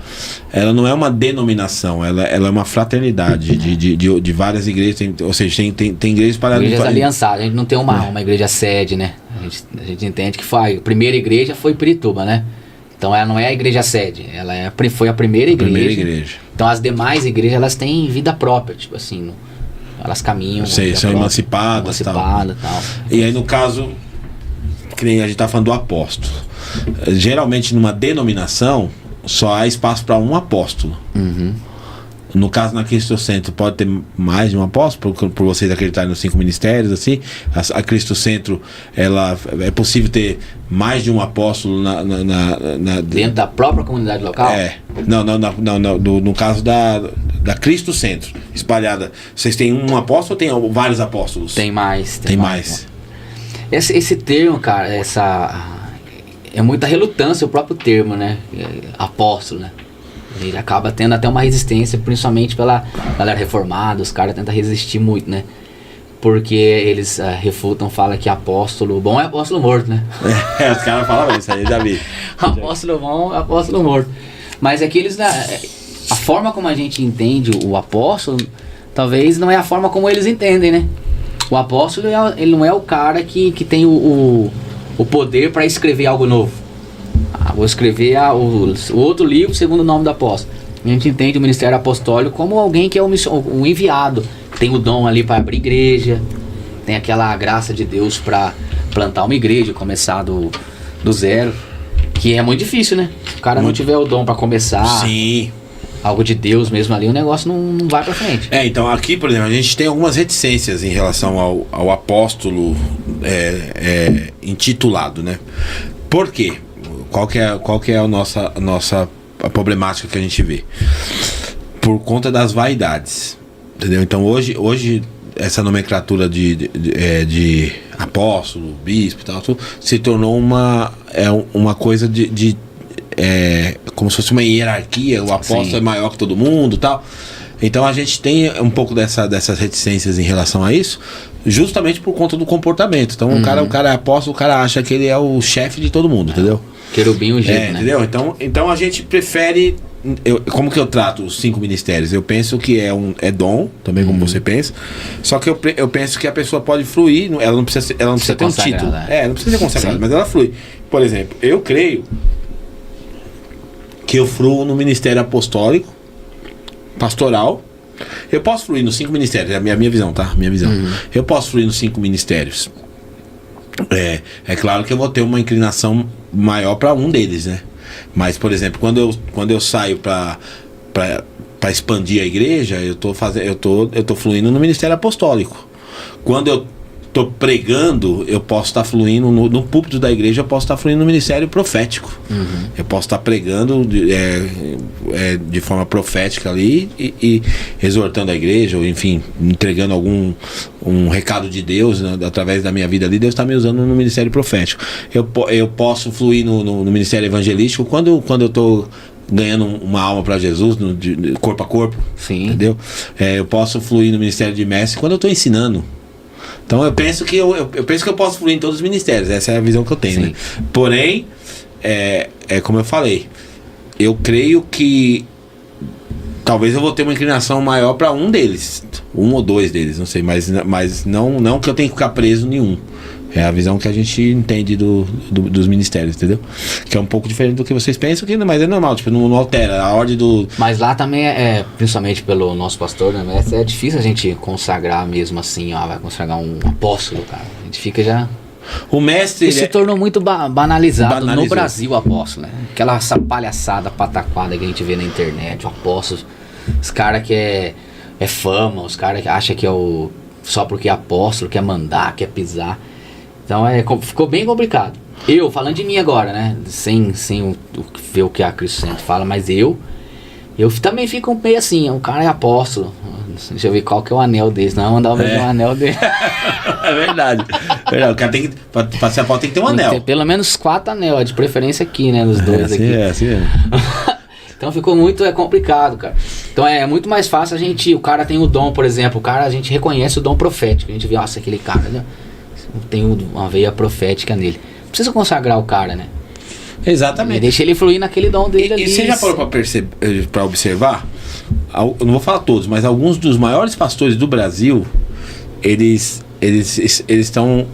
não é uma denominação, ela é uma fraternidade de várias igrejas, ou seja, tem igrejas para... Igrejas aliançadas, a gente não tem uma igreja sede, né? A gente entende que a primeira igreja foi Pirituba, né? Então ela não é a igreja sede, ela foi a primeira igreja. Então as demais igrejas, elas têm vida própria, tipo assim, elas caminham. São emancipadas e tal. E aí no caso... que nem a gente tá falando do apóstolo. Geralmente numa denominação só há espaço para um apóstolo. No caso na Cristo Centro pode ter mais de um apóstolo por vocês acreditarem nos 5 ministérios assim. A Cristo Centro, ela é possível ter mais de um apóstolo dentro da própria comunidade local? Não, no caso da Cristo Centro espalhada. Vocês têm um apóstolo ou tem vários apóstolos? Tem mais. Tem mais. Esse termo, cara, é muita relutância o próprio termo, né? Apóstolo, né? Ele acaba tendo até uma resistência, principalmente pela galera reformada, os caras tentam resistir muito, né? Porque eles refutam, falam que apóstolo bom é apóstolo morto, né? Os caras falam isso aí, já vi. Apóstolo bom é apóstolo morto. Mas é que eles, a forma como a gente entende o apóstolo, talvez não é a forma como eles entendem, né? O apóstolo, ele não é o cara que tem o poder para escrever algo novo. Vou escrever o outro livro segundo o nome do apóstolo. A gente entende o ministério apostólico como alguém que é um enviado. Tem o dom ali para abrir igreja, tem aquela graça de Deus para plantar uma igreja, começar do zero. Que é muito difícil, né? Se o cara não tiver o dom para começar... Sim. Algo de Deus mesmo ali, o negócio não vai pra frente. Então aqui, por exemplo, a gente tem algumas reticências em relação ao apóstolo intitulado, né? Por quê? Qual que é a nossa problemática que a gente vê? Por conta das vaidades, entendeu? Então hoje essa nomenclatura de apóstolo, bispo e tal, se tornou uma coisa como se fosse uma hierarquia, o apóstolo Sim. é maior que todo mundo e tal. Então a gente tem um pouco dessas reticências em relação a isso, justamente por conta do comportamento. Então o cara é apóstolo, o cara acha que ele é o chefe de todo mundo, entendeu? Querubim ungido, né? Entendeu? Então a gente prefere... como que eu trato os 5 ministérios? Eu penso que é dom, também como você pensa. Só que eu penso que a pessoa pode fluir, ela não precisa ter um título. Não precisa ser consagrada, mas ela flui. Por exemplo, eu creio que eu fluo no ministério apostólico, pastoral. Eu posso fluir nos 5 ministérios, é a minha visão, tá? Minha visão. Eu posso fluir nos 5 ministérios. É claro que eu vou ter uma inclinação maior para um deles, né? Mas, por exemplo, quando eu saio para expandir a igreja, eu tô fluindo no ministério apostólico. Quando eu tô pregando, eu posso estar fluindo no púlpito da igreja, eu posso estar fluindo no ministério profético. Eu posso estar pregando de forma profética ali e exortando a igreja, ou enfim, entregando um recado de Deus, né, através da minha vida ali. Deus está me usando no ministério profético. Eu posso fluir no ministério evangelístico quando eu tô ganhando uma alma para Jesus, de corpo a corpo. Sim. Entendeu? Eu posso fluir no ministério de mestre quando eu estou ensinando. Então eu penso que eu posso fluir em todos os ministérios. Essa é a visão que eu tenho, né? Porém, como eu falei, eu creio que talvez eu vou ter uma inclinação maior para um deles, um ou dois deles, não sei, mas não que eu tenha que ficar preso em nenhum. É a visão que a gente entende dos ministérios, entendeu? Que é um pouco diferente do que vocês pensam, mas é normal, tipo, não altera a ordem do... Mas lá também principalmente pelo nosso pastor, né? É difícil a gente consagrar mesmo assim, vai consagrar um apóstolo, cara. A gente fica já... O mestre... Isso se tornou muito banalizado no Brasil, o apóstolo, né? Essa palhaçada, pataquada que a gente vê na internet, o apóstolo, os caras que é fama, os caras que acham que só porque é apóstolo, quer mandar, quer pisar. Então ficou bem complicado. Eu, falando de mim agora, né? Sem ver o que a Cristo Centro fala, mas eu também fico meio assim, o cara é apóstolo. Deixa eu ver qual que é o anel dele. Não, mandar o mesmo anel dele. É verdade. O cara tem que, pra ser apóstolo, tem que ter um anel. Tem pelo menos 4 anel, de preferência aqui, né? Nos dois aqui. Assim é. Então ficou muito complicado, cara. Então é muito mais fácil o cara tem o dom, por exemplo, a gente reconhece o dom profético. A gente vê, nossa, aquele cara, né? Tem uma veia profética nele. Precisa consagrar o cara, né? Exatamente. Deixa ele fluir naquele dom dele ali. E você já parou pra observar? Eu não vou falar todos, mas alguns dos maiores pastores do Brasil, eles estão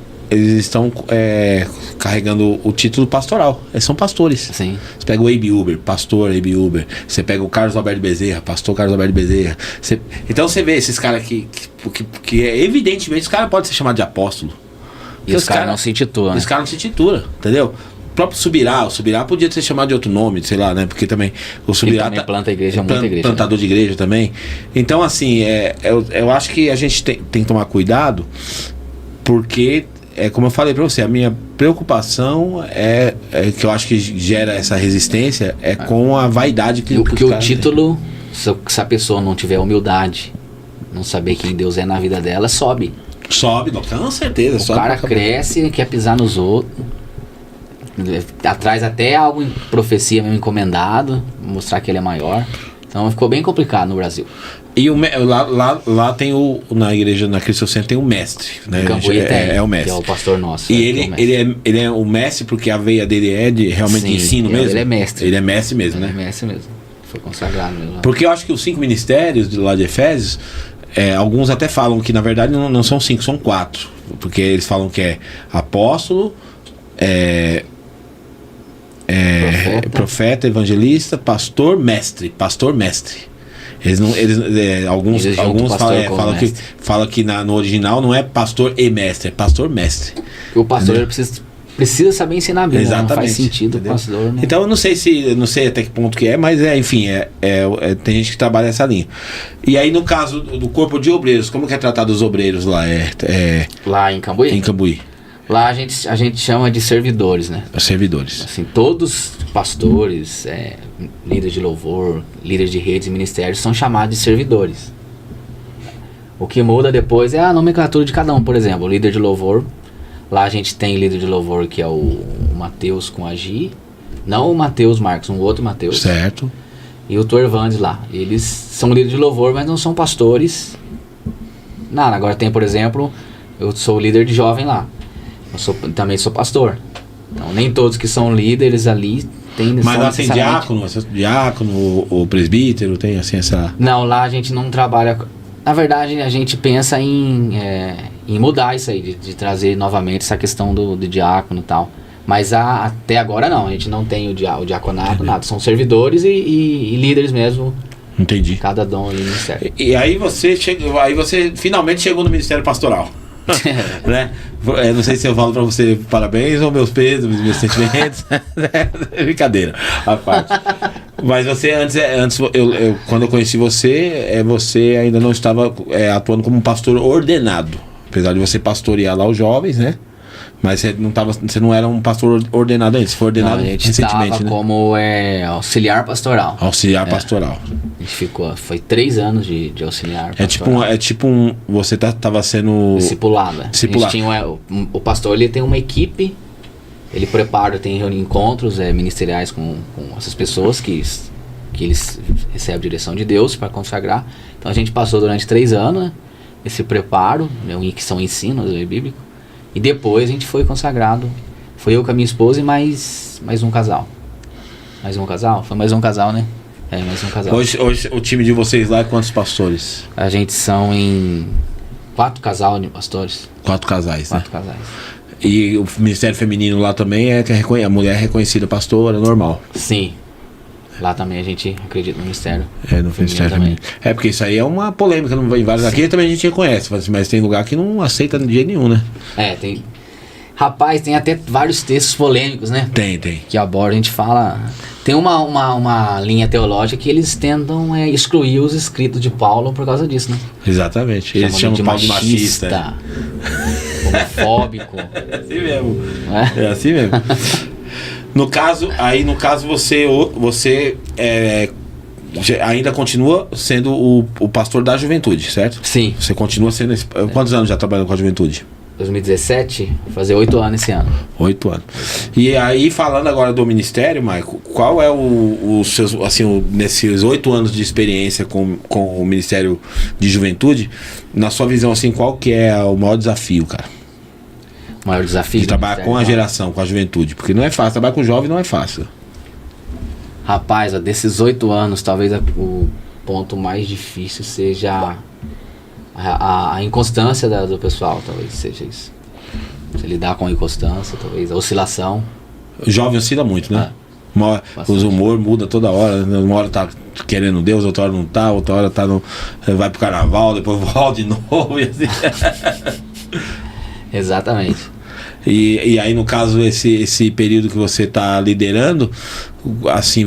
carregando o título pastoral. Eles são pastores. Sim. Você pega o Abe Uber, pastor Abe Uber. Você pega o Carlos Alberto Bezerra, pastor Carlos Alberto Bezerra. Então você vê esses caras que evidentemente os caras podem ser chamados de apóstolo. E os caras não se intitulam. Os caras não se intitulam, entendeu? O próprio o Subirá podia ser chamado de outro nome, sei lá, né? Porque também o Subirá também planta igreja, muita igreja. Plantador de igreja também. Então, assim, eu acho que a gente tem que tomar cuidado, porque, como eu falei pra você, a minha preocupação que eu acho que gera essa resistência com a vaidade que porque o título, se a pessoa não tiver humildade, não saber quem Deus é na vida dela, sobe, com certeza. O cara cresce, quer pisar nos outros, atrás até algo em profecia mesmo encomendado, mostrar que ele é maior. Então ficou bem complicado no Brasil. E lá tem na igreja, na Cristo Centro, tem o mestre, né? Cambuí é o mestre, que é o pastor nosso. E ele é o mestre porque a veia dele é de realmente ensino mesmo. Ele é mestre. Ele é mestre mesmo, né? Ele é mestre mesmo. Foi consagrado mesmo. Porque eu acho que os 5 ministérios lá de Efésios, alguns até falam que na verdade não são 5, são 4. Porque eles falam que é apóstolo, profeta, evangelista, pastor, mestre. Alguns falam que no original não é pastor e mestre, é pastor mestre. O pastor ele precisa saber ensinar a Bíblia. Exatamente. Não faz sentido o pastor, né? Então eu não sei até que ponto que mas enfim, tem gente que trabalha essa linha. E aí no caso do corpo de obreiros, como que é tratado os obreiros lá? Lá em Cambuí? Em Cambuí. Lá a gente chama de servidores, né? Servidores. Assim, todos pastores, líderes de louvor, líderes de redes e ministérios são chamados de servidores. O que muda depois é a nomenclatura de cada um. Por exemplo, o líder de louvor, lá a gente tem líder de louvor que é o Mateus com a Gi, não o Mateus Marcos, um outro Mateus. Certo. E o Torvandes lá. Eles são líderes de louvor, mas não são pastores. Não, agora tem, por exemplo, eu sou líder de jovem lá. Também sou pastor. Então nem todos que são líderes ali tem. Mas lá tem diácono ou presbítero, tem assim essa. Não, lá a gente não trabalha. Na verdade, a gente pensa em mudar isso aí, de trazer novamente essa questão do diácono e tal. Mas até agora não, a gente não tem o diaconato, nada. São servidores e líderes mesmo. Entendi. Cada dom ali no ministério. E aí você finalmente chegou no ministério pastoral. Né? Não sei se eu falo pra você parabéns ou meus pesos, meus sentimentos. Brincadeira, a parte. Mas você antes quando eu conheci você ainda não estava atuando como pastor ordenado. Apesar de você pastorear lá os jovens, né? Mas você não era um pastor ordenado antes, você foi ordenado Não, a gente recentemente, estava né? como auxiliar pastoral. Auxiliar pastoral. A gente foi 3 anos de auxiliar É tipo você tava sendo discipulado. discipulado. A gente tinha, o pastor ele tem uma equipe, ele prepara, tem encontros ministeriais com essas pessoas que eles recebem a direção de Deus para consagrar. Então a gente passou durante 3 anos, né, esse preparo, né, que são ensinos bíblicos. E depois a gente foi consagrado. Foi eu com a minha esposa e mais um casal. Mais um casal? Foi mais um casal, né? Mais um casal. Hoje o time de vocês lá é quantos pastores? A gente são em 4 casal de pastores. 4 casais, 4 né? casais. E o Ministério Feminino lá também a mulher é reconhecida pastora, normal. Sim. Lá também a gente acredita no ministério. No Ministério Feminino. Porque isso aí é uma polêmica em vários. Aqui também a gente reconhece, mas tem lugar que não aceita de jeito nenhum, né? Tem. Rapaz, tem até vários textos polêmicos, né? Tem. Que aborda, a gente fala. Tem uma linha teológica que eles tentam excluir os escritos de Paulo por causa disso, né? Exatamente. Eles chamam de Paulo de machista. Homofóbico. É assim mesmo. É assim mesmo. No caso você ainda continua sendo o pastor da juventude, certo? Sim. Você continua sendo quantos anos já trabalhando com a juventude? 2017, fazer 8 anos esse ano. 8 anos. E aí, falando agora do ministério, Maico, qual é o seus, assim, nesses 8 anos de experiência com o Ministério de Juventude, na sua visão, assim, qual que é o maior desafio, cara? O maior desafio? De trabalhar com a geração, com a juventude, porque não é fácil, trabalhar com jovem não é fácil. Rapaz, desses 8 anos, talvez o ponto mais difícil seja a inconstância do pessoal, talvez seja isso. Você lidar com a inconstância, talvez a oscilação. O jovem oscila muito, né? Os humor muda toda hora, né? Uma hora tá querendo Deus, outra hora não tá, outra hora tá vai pro carnaval, depois volta de novo e assim. Exatamente. E aí, no caso, esse período que você tá liderando, assim,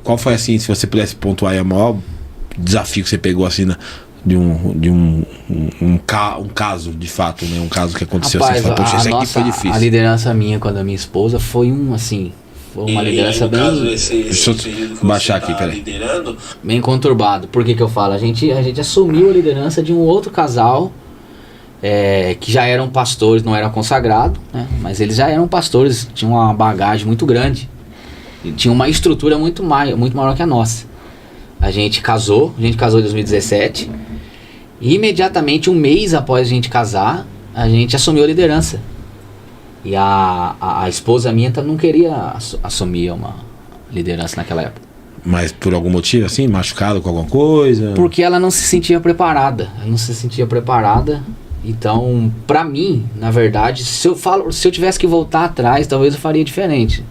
qual foi, assim, se você pudesse pontuar aí, o maior desafio que você pegou, assim, de um caso, de fato, né? Um caso que aconteceu. Rapaz, assim, poxa, esse aqui foi difícil. A liderança minha com a minha esposa foi uma liderança bem... Deixa eu baixar aqui, peraí. Bem conturbado. Por que eu falo? A gente assumiu a liderança de um outro casal que já eram pastores, não eram consagrados, né? Mas eles já eram pastores, tinham uma bagagem muito grande. E tinha uma estrutura muito maior que a nossa. A gente casou em 2017. E imediatamente, um mês após a gente casar, a gente assumiu a liderança. E a esposa minha não queria assumir uma liderança naquela época. Mas por algum motivo, assim, machucado com alguma coisa? Porque ela não se sentia preparada. Então, pra mim, na verdade, se eu tivesse que voltar atrás, talvez eu faria diferente.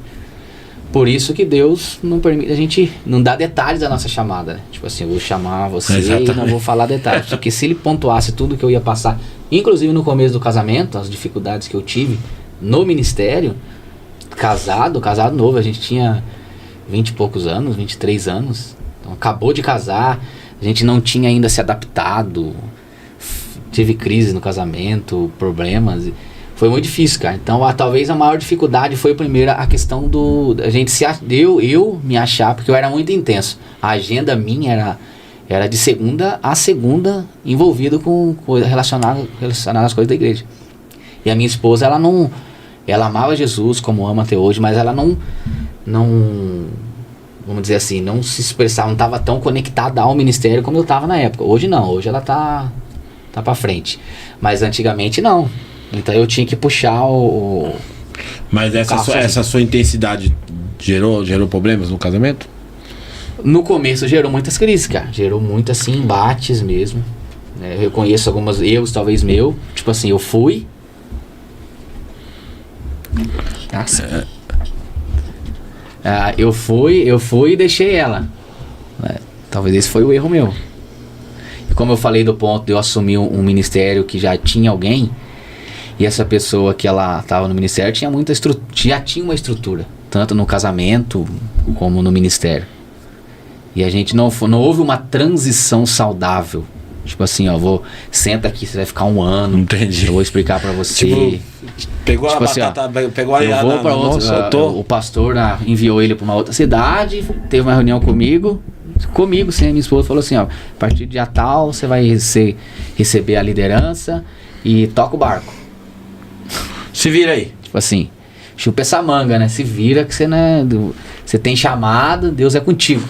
Por isso que Deus não permite, a gente não dá detalhes da nossa chamada, né? Tipo assim, eu vou chamar você e não vou falar detalhes. Porque se ele pontuasse tudo que eu ia passar, inclusive no começo do casamento, as dificuldades que eu tive no ministério, casado novo, a gente tinha 20 e poucos anos, 23 anos. Então acabou de casar, a gente não tinha ainda se adaptado, tive crise no casamento, problemas. Foi muito difícil, cara. Então, talvez a maior dificuldade foi primeiro a questão a gente eu me achar, porque eu era muito intenso. A agenda minha era de segunda a segunda envolvido com coisas relacionadas às coisas da igreja. E a minha esposa, ela amava Jesus como ama até hoje, mas ela não vamos dizer assim, não se expressava, não estava tão conectada ao ministério como eu estava na época. Hoje não, hoje ela tá pra frente. Mas antigamente não. Então eu tinha que puxar Mas essa sua intensidade gerou problemas no casamento? No começo gerou muitas crises, cara. Gerou muito assim, embates mesmo. Eu reconheço algumas erros, talvez meu. Tipo assim, eu fui. Eu fui e deixei ela. Talvez esse foi o erro meu. E como eu falei do ponto de eu assumir um ministério que já tinha alguém, e essa pessoa que ela estava no ministério já tinha uma estrutura, tanto no casamento como no ministério. E a gente não houve uma transição saudável Tipo assim, ó, senta aqui, você vai ficar 1 ano. Entendi. Eu vou explicar pra você. Tipo, pegou Tipo a assim, batata, pegou a eu vou pra outra, o pastor enviou ele pra uma outra cidade, teve uma reunião comigo, sem a minha esposa, falou assim, ó, a partir de dia tal, você vai receber a liderança e toca o barco. Se vira aí. Tipo assim, chupa essa manga, né? Se vira que você, né, você tem chamado, Deus é contigo.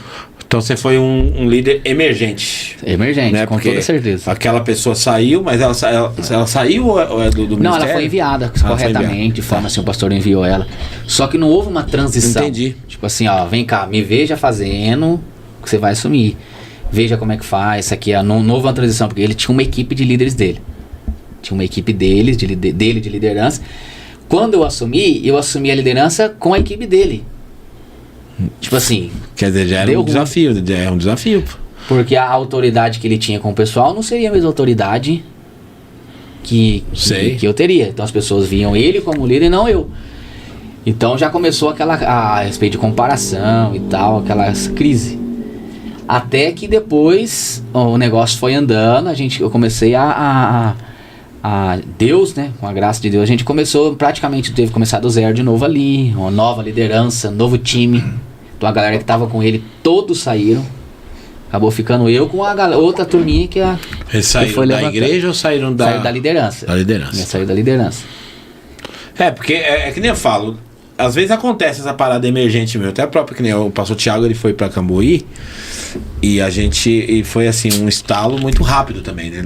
Então você foi um líder emergente. Emergente, né? com Porque toda certeza. aquela pessoa saiu, mas ela saiu ou é do Não, ministério? ela foi enviada Ela corretamente, foi enviada. de forma assim, o pastor enviou ela. Só que não houve uma transição. Entendi. Tipo assim, ó, vem cá, me veja fazendo o que você vai assumir. Veja como é que faz, isso aqui não houve uma transição, porque ele tinha uma equipe de líderes dele. Tinha uma equipe dele de liderança. Quando eu assumi a liderança com a equipe dele. Tipo assim, Quer dizer, já era deu um ruim. desafio, já é um desafio. Pô. porque a autoridade que ele tinha com o pessoal não seria a mesma autoridade que eu teria. Então as pessoas viam ele como líder e não eu. Então já começou a respeito de comparação e tal, aquela crise. Até que depois o negócio foi andando, eu comecei a Deus, né, com a graça de Deus, a gente começou, praticamente teve que começar do zero de novo ali, uma nova liderança, novo time. Então a galera que tava com ele, todos saíram. Acabou ficando eu com a outra turminha que Eles saíram foi da levantando. igreja ou saíram da... Saiu da liderança. Da liderança. Saiu da liderança. É, porque é que nem eu falo, às vezes acontece essa parada emergente mesmo. Até a própria, que nem o pastor Thiago, ele foi pra Cambuí e foi assim, um estalo muito rápido também, né?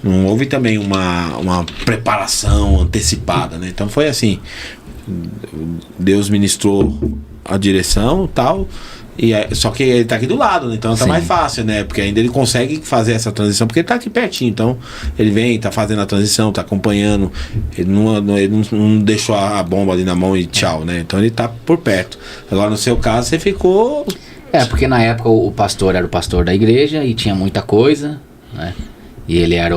Não houve também uma preparação antecipada, né? Então foi assim, Deus ministrou a direção e tal, só que ele tá aqui do lado, né? Então tá Sim. mais fácil, né? Porque ainda ele consegue fazer essa transição, porque ele tá aqui pertinho. Então ele vem, tá fazendo a transição, tá acompanhando. Ele não deixou a bomba ali na mão e tchau, né? Então ele tá por perto. Agora no seu caso você ficou... Porque na época o pastor era o pastor da igreja e tinha muita coisa, né? E ele era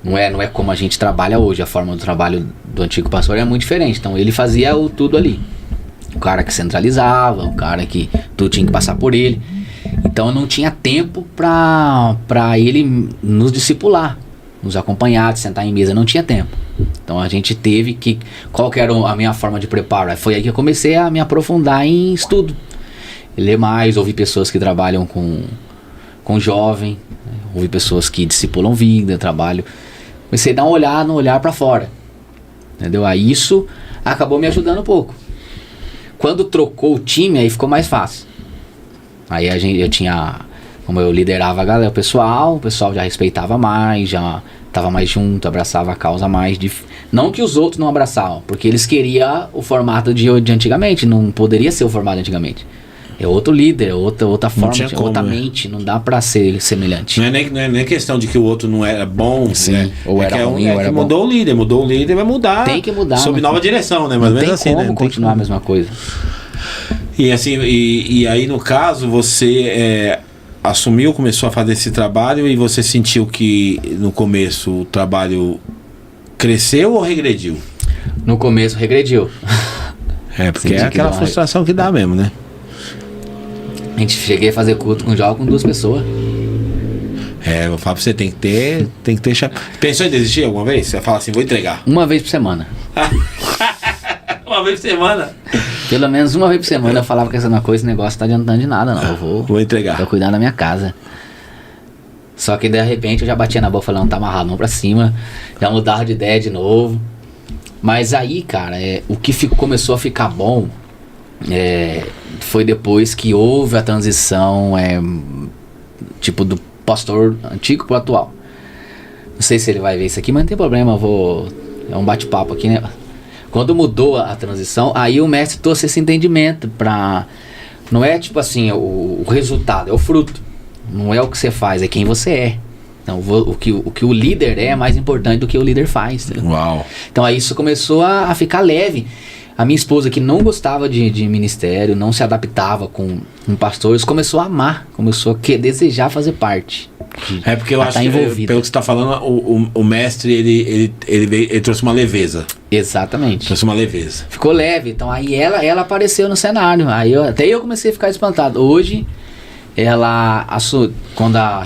não é como a gente trabalha hoje. A forma do trabalho do antigo pastor é muito diferente. Então ele fazia tudo ali. O cara que centralizava, o cara que tudo tinha que passar por ele. Então não tinha tempo pra ele nos discipular, nos acompanhar, de sentar em mesa, não tinha tempo. Então a gente teve que... Qual que era a minha forma de preparo? Foi aí que eu comecei a me aprofundar em estudo. Ler mais, ouvir pessoas que trabalham com jovem, ouvir pessoas que discipulam vida, trabalho. Comecei a dar um olhar pra fora. Entendeu? Aí isso acabou me ajudando um pouco. Quando trocou o time, aí ficou mais fácil. Aí eu tinha, como eu liderava a galera, o pessoal já respeitava mais, já tava mais junto, abraçava a causa mais. Não que os outros não abraçavam, porque eles queriam o formato de antigamente, não poderia ser o formato de antigamente. É outro líder, é outra forma, outra mente, não dá pra ser semelhante. Não é nem questão de que o outro não era bom, Sim, né? ou era ruim, ou era bom. Mudou o líder, vai mudar. Tem que mudar. Sob nova direção, né? Mais ou Não menos tem assim, como né? continuar a mesma coisa. E assim, e aí no caso, você assumiu, começou a fazer esse trabalho e você sentiu que no começo o trabalho cresceu ou regrediu? No começo regrediu. Porque Senti é que aquela deu uma- frustração que dá mesmo, né? A gente cheguei a fazer culto com jovem com 2 pessoas. Eu falo pra você, tem que ter Pensou em desistir alguma vez? Você fala assim, vou entregar. Uma vez por semana. Uma vez por semana? Pelo menos uma vez por semana eu falava que essa coisa, esse negócio tá adiantando de nada, não. Eu Vou entregar. vou cuidar da minha casa. Só que de repente eu já batia na boca falando, tá amarrado, não pra cima. Já mudava de ideia de novo. Mas aí, cara, o que começou a ficar bom foi depois que houve a transição, tipo, do pastor antigo pro atual. Não sei se ele vai ver isso aqui, mas não tem problema, é um bate-papo aqui, né? Quando mudou a transição, aí o mestre trouxe esse entendimento pra... Não é tipo assim, o resultado, é o fruto. Não é o que você faz, é quem você é. Então, o que o líder é mais importante do que o líder faz. Entendeu? Uau. Então aí isso começou a ficar leve. A minha esposa, que não gostava de ministério, não se adaptava com pastores, começou a amar, começou a desejar fazer parte. Porque eu acho que, envolvida. pelo que você tá falando, o mestre, ele trouxe uma leveza. Exatamente. Trouxe uma leveza. Ficou leve. Então aí ela apareceu no cenário. Até eu comecei a ficar espantado. Hoje ela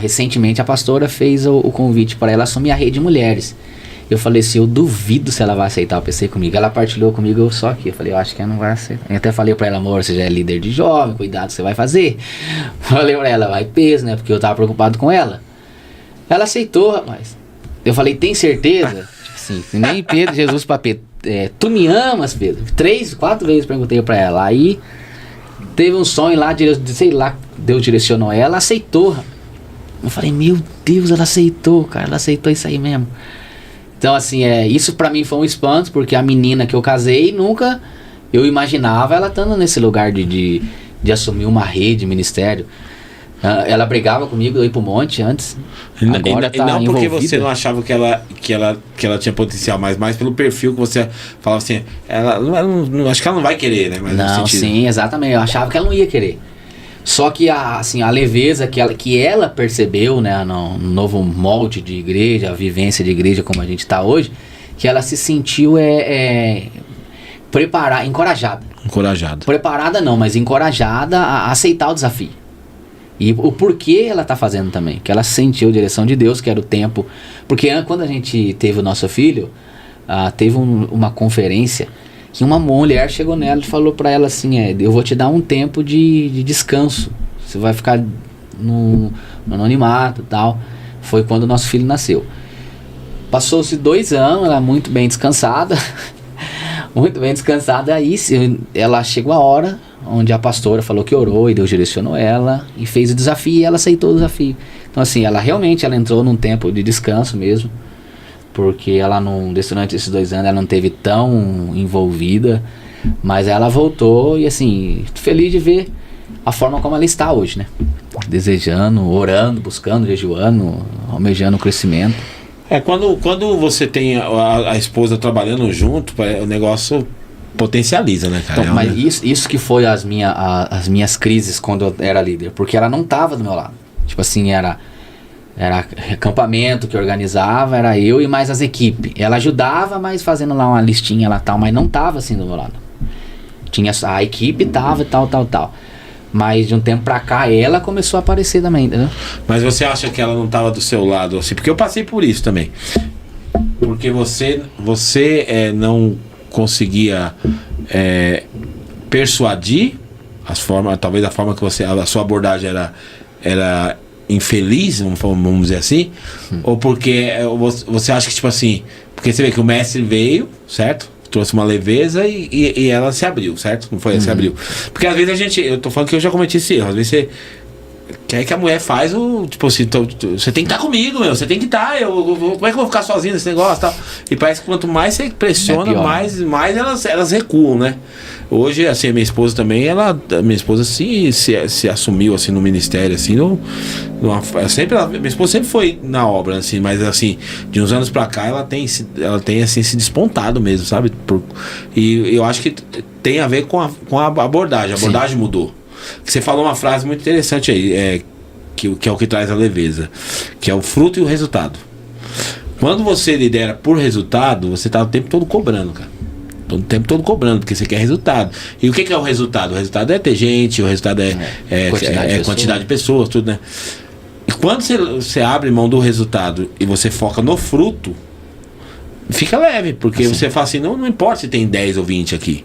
recentemente a pastora fez o convite para ela assumir a rede de mulheres. Eu falei assim, eu duvido se ela vai aceitar o PC comigo. Ela partilhou comigo, eu só aqui. Eu falei, eu acho que ela não vai aceitar. Eu até falei pra ela, amor, você já é líder de jovem, cuidado, você vai fazer. Falei pra ela, vai peso, né? Porque eu tava preocupado com ela. Ela aceitou, rapaz. Eu falei, tem certeza? Tipo assim, nem Pedro, Jesus pra Pedro. Tu me amas, Pedro? 3, 4 vezes perguntei pra ela. Aí teve um sonho lá, sei lá, Deus direcionou ela, aceitou. Eu falei, meu Deus, ela aceitou, cara. Ela aceitou isso aí mesmo. Então, assim, isso pra mim foi um espanto, porque a menina que eu casei, nunca eu imaginava ela estando nesse lugar de assumir uma rede, ministério. Ela brigava comigo, eu ia pro monte antes. Agora tá não porque envolvida. você não achava que ela tinha potencial, mas pelo perfil que você falava assim, acho que ela não vai querer, né? Mas não, sim, exatamente. Eu achava que ela não ia querer. Só que a leveza que ela percebeu, né, no novo molde de igreja, a vivência de igreja como a gente está hoje, que ela se sentiu encorajada. Preparada não, mas encorajada a aceitar o desafio. E o porquê ela está fazendo também, que ela sentiu a direção de Deus, que era o tempo. Porque quando a gente teve o nosso filho, teve uma conferência que uma mulher chegou nela e falou pra ela assim, eu vou te dar um tempo de descanso, você vai ficar no anonimato e tal. Foi quando o nosso filho nasceu. Passou-se 2 anos, ela muito bem descansada, aí ela chegou a hora onde a pastora falou que orou e Deus direcionou ela e fez o desafio e ela aceitou o desafio. Então assim, ela entrou num tempo de descanso mesmo, porque ela durante esses 2 anos ela não teve tão envolvida, mas ela voltou e assim, feliz de ver a forma como ela está hoje, né? Desejando, orando, buscando, jejuando, almejando o crescimento. Quando você tem a esposa trabalhando junto, o negócio potencializa, né, cara? Então, mas isso que foi as minhas crises quando eu era líder, porque ela não estava do meu lado. Tipo assim, era acampamento que organizava, era eu e mais as equipes. Ela ajudava, mas fazendo lá uma listinha lá tal, mas não tava assim do meu lado. Tinha a equipe tava e tal. Mas de um tempo pra cá ela começou a aparecer também, entendeu? Mas você acha que ela não tava do seu lado assim? Porque eu passei por isso também. Porque você não conseguia persuadir talvez a forma que a sua abordagem era infeliz, vamos dizer assim, ou porque você acha que, tipo assim, porque você vê que o mestre veio, certo? Trouxe uma leveza e ela se abriu, certo? Não foi? Ela se abriu. Porque às vezes eu tô falando que eu já cometi esse erro, às vezes você quer que a mulher faz tipo assim, você tem que estar comigo, meu, você tem que estar, como é que eu vou ficar sozinho nesse negócio e tal? E parece que quanto mais você pressiona, mais elas recuam, né? Hoje, assim, a minha esposa também, minha esposa se assumiu, assim, no ministério, assim, minha esposa sempre foi na obra, assim, mas, assim, de uns anos pra cá, ela tem assim, se despontado mesmo, sabe? E eu acho que tem a ver com a abordagem, a abordagem mudou. Você falou uma frase muito interessante aí, que é o que traz a leveza, que é o fruto e o resultado. Quando você lidera por resultado, você tá o tempo todo cobrando, cara. O tempo todo cobrando, porque você quer resultado. E o que é o resultado? O resultado é ter gente, o resultado é quantidade de pessoas, tudo, né? E quando você abre mão do resultado e você foca no fruto, fica leve, porque assim, você fala assim, não importa se tem 10 ou 20 aqui.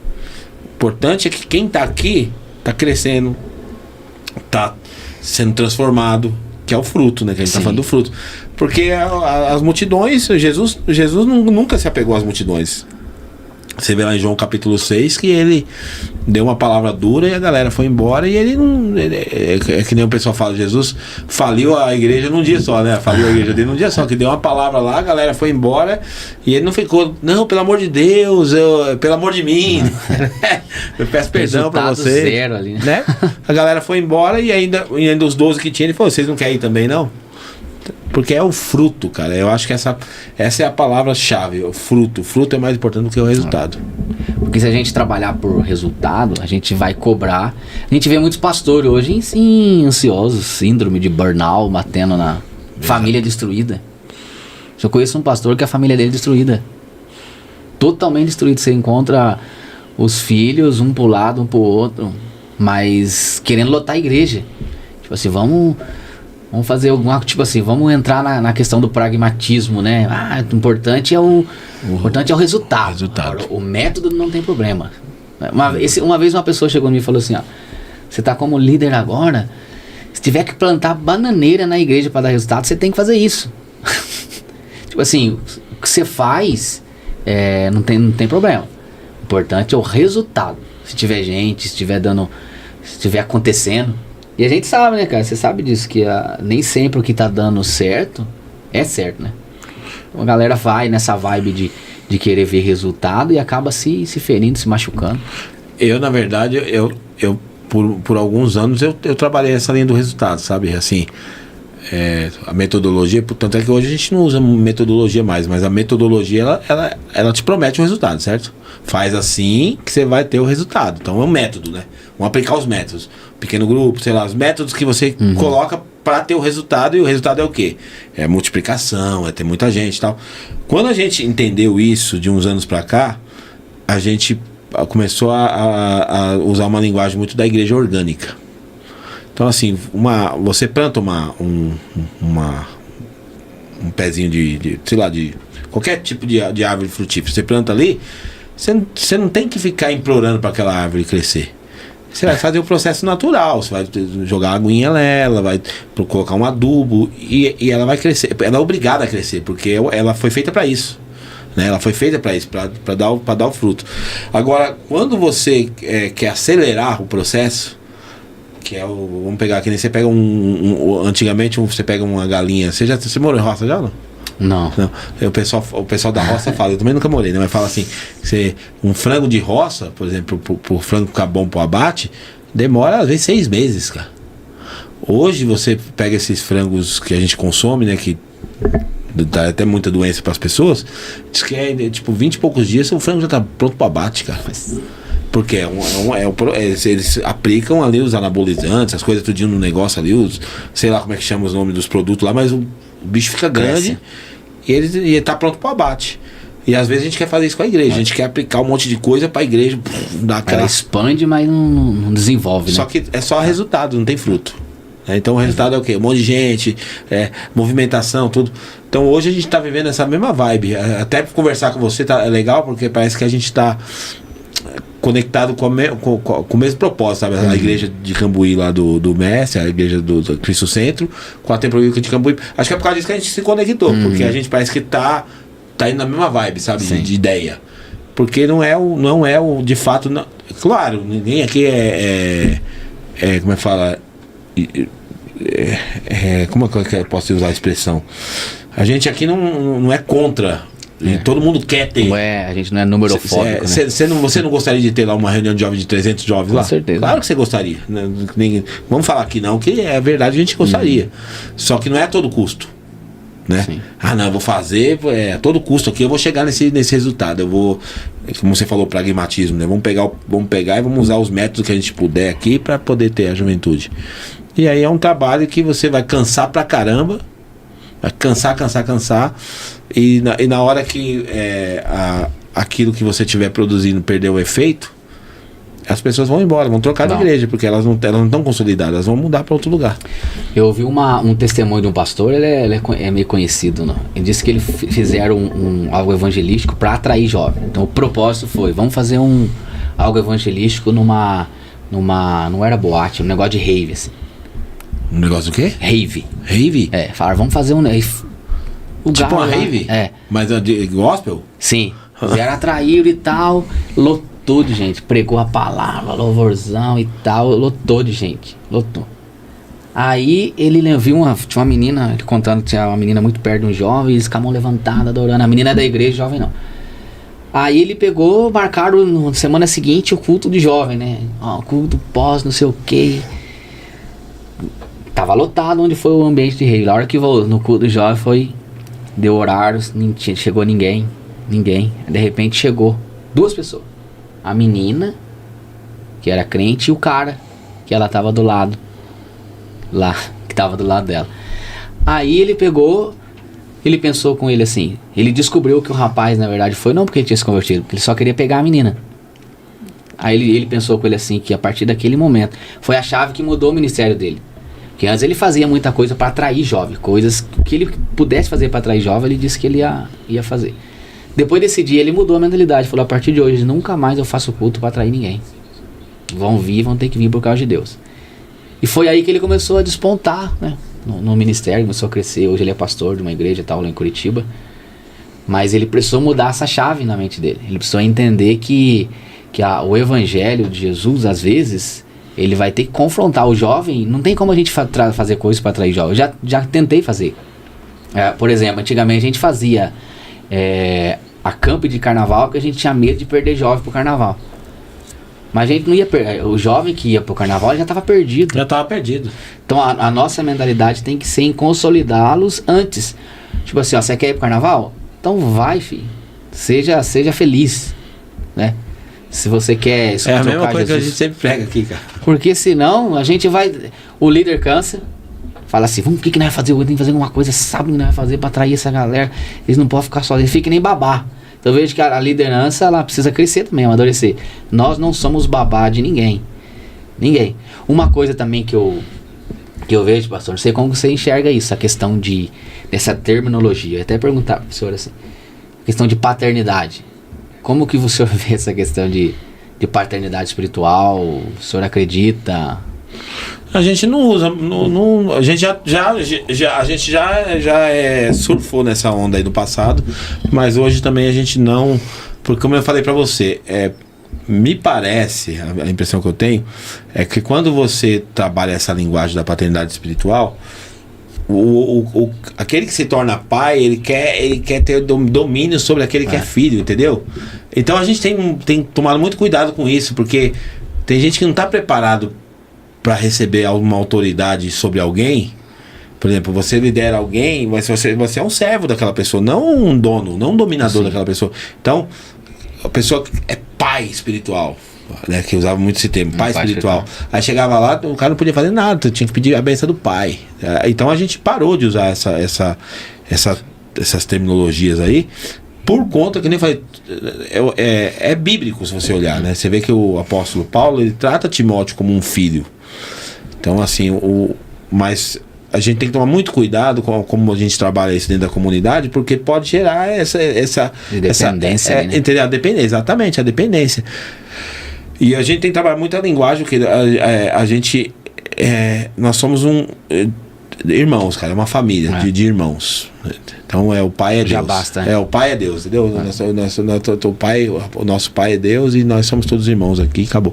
O importante é que quem tá aqui tá crescendo, tá sendo transformado, que é o fruto, né? Que a gente tá falando do fruto. Porque as multidões, Jesus nunca se apegou às multidões. Você vê lá em João capítulo 6 que ele deu uma palavra dura e a galera foi embora e ele não... É que nem o pessoal fala, Jesus faliu a igreja num dia só, né? Faliu a igreja dele num dia só, que deu uma palavra lá, a galera foi embora e ele não ficou, não, pelo amor de Deus, pelo amor de mim, eu peço perdão pra você. Zero ali, né? A galera foi embora e ainda os 12 que tinha, ele falou, vocês não querem ir também, não? Porque é o fruto, cara. Eu acho que essa é a palavra-chave. O fruto. O fruto é mais importante do que o resultado. Porque se a gente trabalhar por resultado, a gente vai cobrar. A gente vê muitos pastores hoje, sim, ansiosos, síndrome de burnout, batendo na família destruída. Eu conheço um pastor que a família dele é destruída. Totalmente destruída. Você encontra os filhos, um pro lado, um pro outro, mas querendo lotar a igreja. Tipo assim, vamos fazer alguma, tipo assim, vamos entrar na questão do pragmatismo, né? O importante é o resultado. Agora, o método não tem problema. Uma vez uma pessoa chegou em mim e falou assim, ó, você tá como líder agora, se tiver que plantar bananeira na igreja para dar resultado, você tem que fazer isso. Tipo assim, o que você faz não tem problema. O importante é o resultado. Se tiver gente, se tiver acontecendo. E a gente sabe, né, cara? Você sabe disso, que nem sempre o que tá dando certo é certo, né? A galera vai nessa vibe de querer ver resultado e acaba se ferindo, se machucando. Eu, na verdade, por alguns anos eu trabalhei essa linha do resultado, sabe? Assim, a metodologia, tanto é que hoje a gente não usa metodologia mais, mas a metodologia, ela te promete o resultado, certo? Faz assim que você vai ter o resultado. Então é um método, né? Vamos aplicar os métodos. Pequeno grupo, sei lá, os métodos que você coloca para ter o resultado, e o resultado é o quê? É multiplicação, é ter muita gente e tal. Quando a gente entendeu isso de uns anos para cá, a gente começou a usar uma linguagem muito da igreja orgânica. Então assim, você planta um pezinho de sei lá, de qualquer tipo de árvore frutífera, você planta ali, você não tem que ficar implorando para aquela árvore crescer. Você vai fazer o processo natural, você vai jogar aguinha nela, vai colocar um adubo e ela vai crescer. Ela é obrigada a crescer, porque ela foi feita para isso, né? Ela foi feita para isso, para dar o fruto. Agora, quando você quer acelerar o processo, que é vamos pegar aqui, né? Você pega antigamente você pega uma galinha. Você morou em roça já, não? Não. O pessoal da roça fala, eu também nunca morei, né? Mas fala assim, um frango de roça, por exemplo, pro frango ficar bom pro abate, demora às vezes 6 meses, cara. Hoje você pega esses frangos que a gente consome, né? Que dá até muita doença pras pessoas, diz que tipo 20 e poucos dias o frango já tá pronto pro abate, cara. Porque eles aplicam ali os anabolizantes, as coisas tudinho no negócio ali, sei lá como é que chama os nomes dos produtos lá, mas o bicho fica grande e ele tá pronto pro abate. E às vezes a gente quer fazer isso com a igreja, a gente quer aplicar um monte de coisa pra igreja dar aquela... Ela expande, mas não desenvolve, né? Só que é só resultado, não tem fruto. Então o resultado é o quê? Um monte de gente, movimentação, tudo. Então hoje a gente tá vivendo essa mesma vibe. Até conversar com você é legal, porque parece que a gente tá conectado com o mesmo propósito, sabe? A igreja de Cambuí lá do Mestre, a igreja do Cristo Centro, com a Templo Bíblico de Cambuí. Acho que é por causa disso que a gente se conectou, porque a gente parece que tá indo na mesma vibe, sabe? De ideia. Porque não é o de fato. Não, claro, ninguém aqui como é que fala? Como é que eu posso usar a expressão? A gente aqui não é contra. Todo mundo quer ter. A gente não é numerofóbico, né? Você não gostaria de ter lá uma reunião de jovens de 300 jovens lá? Com certeza. Claro que você gostaria. Vamos falar aqui não, que é verdade, a gente gostaria. Só que não é a todo custo, né? Sim. Não, eu vou fazer a todo custo aqui, eu vou chegar nesse resultado. Eu vou, como você falou, pragmatismo, né? Vamos pegar e vamos usar os métodos que a gente puder aqui para poder ter a juventude. E aí é um trabalho que você vai cansar pra caramba. Vai cansar. E na hora que aquilo que você estiver produzindo perder o efeito, as pessoas vão embora, vão trocar de igreja, porque elas não estão consolidadas, elas vão mudar para outro lugar. Eu ouvi um testemunho de um pastor, ele é meio conhecido, não? Ele disse que eles fizeram algo evangelístico para atrair jovens. Então o propósito foi, vamos fazer algo evangelístico não era boate, um negócio de rave, assim. Um negócio do quê? Rave. Rave? Falaram, vamos fazer tipo uma rave? Mas de gospel? Sim. Fizeram atrair e tal, lotou de gente. Pregou a palavra, louvorzão e tal, lotou de gente. Lotou. Aí ele viu tinha uma menina, ele contando que tinha uma menina muito perto de um jovem, eles com a mão levantada, adorando. A menina é da igreja, jovem não. Aí ele marcaram na semana seguinte o culto de jovem, né? Culto pós, não sei o que. Tava lotado onde foi o ambiente de rei. Na hora que no culto do jovem deu horários, não chegou ninguém. De repente chegou 2 pessoas. A menina, que era crente, e o cara, que ela tava do lado. Lá, que tava do lado dela. Aí ele pensou com ele assim. Ele descobriu que o rapaz, na verdade, não porque ele tinha se convertido, porque ele só queria pegar a menina. Aí ele pensou com ele assim, que a partir daquele momento, foi a chave que mudou o ministério dele. Porque antes ele fazia muita coisa para atrair jovem, coisas que ele pudesse fazer para atrair jovem, ele disse que ele ia fazer. Depois desse dia ele mudou a mentalidade, falou: a partir de hoje nunca mais eu faço culto para atrair ninguém. Vão ter que vir por causa de Deus. E foi aí que ele começou a despontar, né, no ministério, começou a crescer. Hoje ele é pastor de uma igreja e tal, lá em Curitiba. Mas ele precisou mudar essa chave na mente dele. Ele precisou entender que o evangelho de Jesus, às vezes, ele vai ter que confrontar o jovem. Não tem como a gente fazer coisas para atrair jovem. Eu já tentei fazer. Por exemplo, antigamente a gente fazia a camp de carnaval, porque a gente tinha medo de perder jovem pro carnaval. Mas a gente não ia perder. O jovem que ia pro carnaval já estava perdido. Já estava perdido. Então a nossa mentalidade tem que ser em consolidá-los antes. Tipo assim, ó, você quer ir pro carnaval? Então vai, filho. Seja feliz, né? Se você quer É a mesma coisa que a gente sempre prega aqui, cara. Porque senão a gente vai... O líder cansa. Fala assim, vamos, o que nós vamos fazer? Tem que fazer alguma coisa, sabe o que nós vamos fazer pra atrair essa galera. Eles não podem ficar sozinhos, eles ficam nem babá. Então eu vejo que a liderança, ela precisa crescer também, amadurecer. Nós não somos babá de ninguém. Ninguém. Uma coisa também que eu vejo, pastor, não sei como você enxerga isso, a questão dessa terminologia. Eu até perguntar pro senhor assim, questão de paternidade. Como que o senhor vê essa questão de paternidade espiritual? O senhor acredita? A gente não usa, a gente já surfou nessa onda aí do passado, mas hoje também a gente não, porque como eu falei pra você, me parece, a impressão que eu tenho é que quando você trabalha essa linguagem da paternidade espiritual, aquele que se torna pai, ele quer ter domínio sobre aquele que é filho, entendeu? Então a gente tem tomado muito cuidado com isso, porque tem gente que não está preparado para receber alguma autoridade sobre alguém. Por exemplo, você lidera alguém, mas você é um servo daquela pessoa, não um dono, não um dominador daquela pessoa. Então, a pessoa é pai espiritual, né, que usava muito esse termo, pai espiritual. Aí chegava lá, o cara não podia fazer nada, tinha que pedir a benção do pai. Então a gente parou de usar essas terminologias aí, por conta, que nem falei, é bíblico se você olhar, né? Você vê que o apóstolo Paulo, ele trata Timóteo como um filho. Então assim, mas a gente tem que tomar muito cuidado com como a gente trabalha isso dentro da comunidade, porque pode gerar essa dependência, né? Entendeu? A dependência, exatamente, a dependência. E a gente tem que trabalhar muito a linguagem, porque a gente nós somos irmãos, cara, é uma família de irmãos. Então o pai é Deus. Já basta. O pai é Deus, entendeu? O nosso pai é Deus e nós somos todos irmãos aqui, acabou.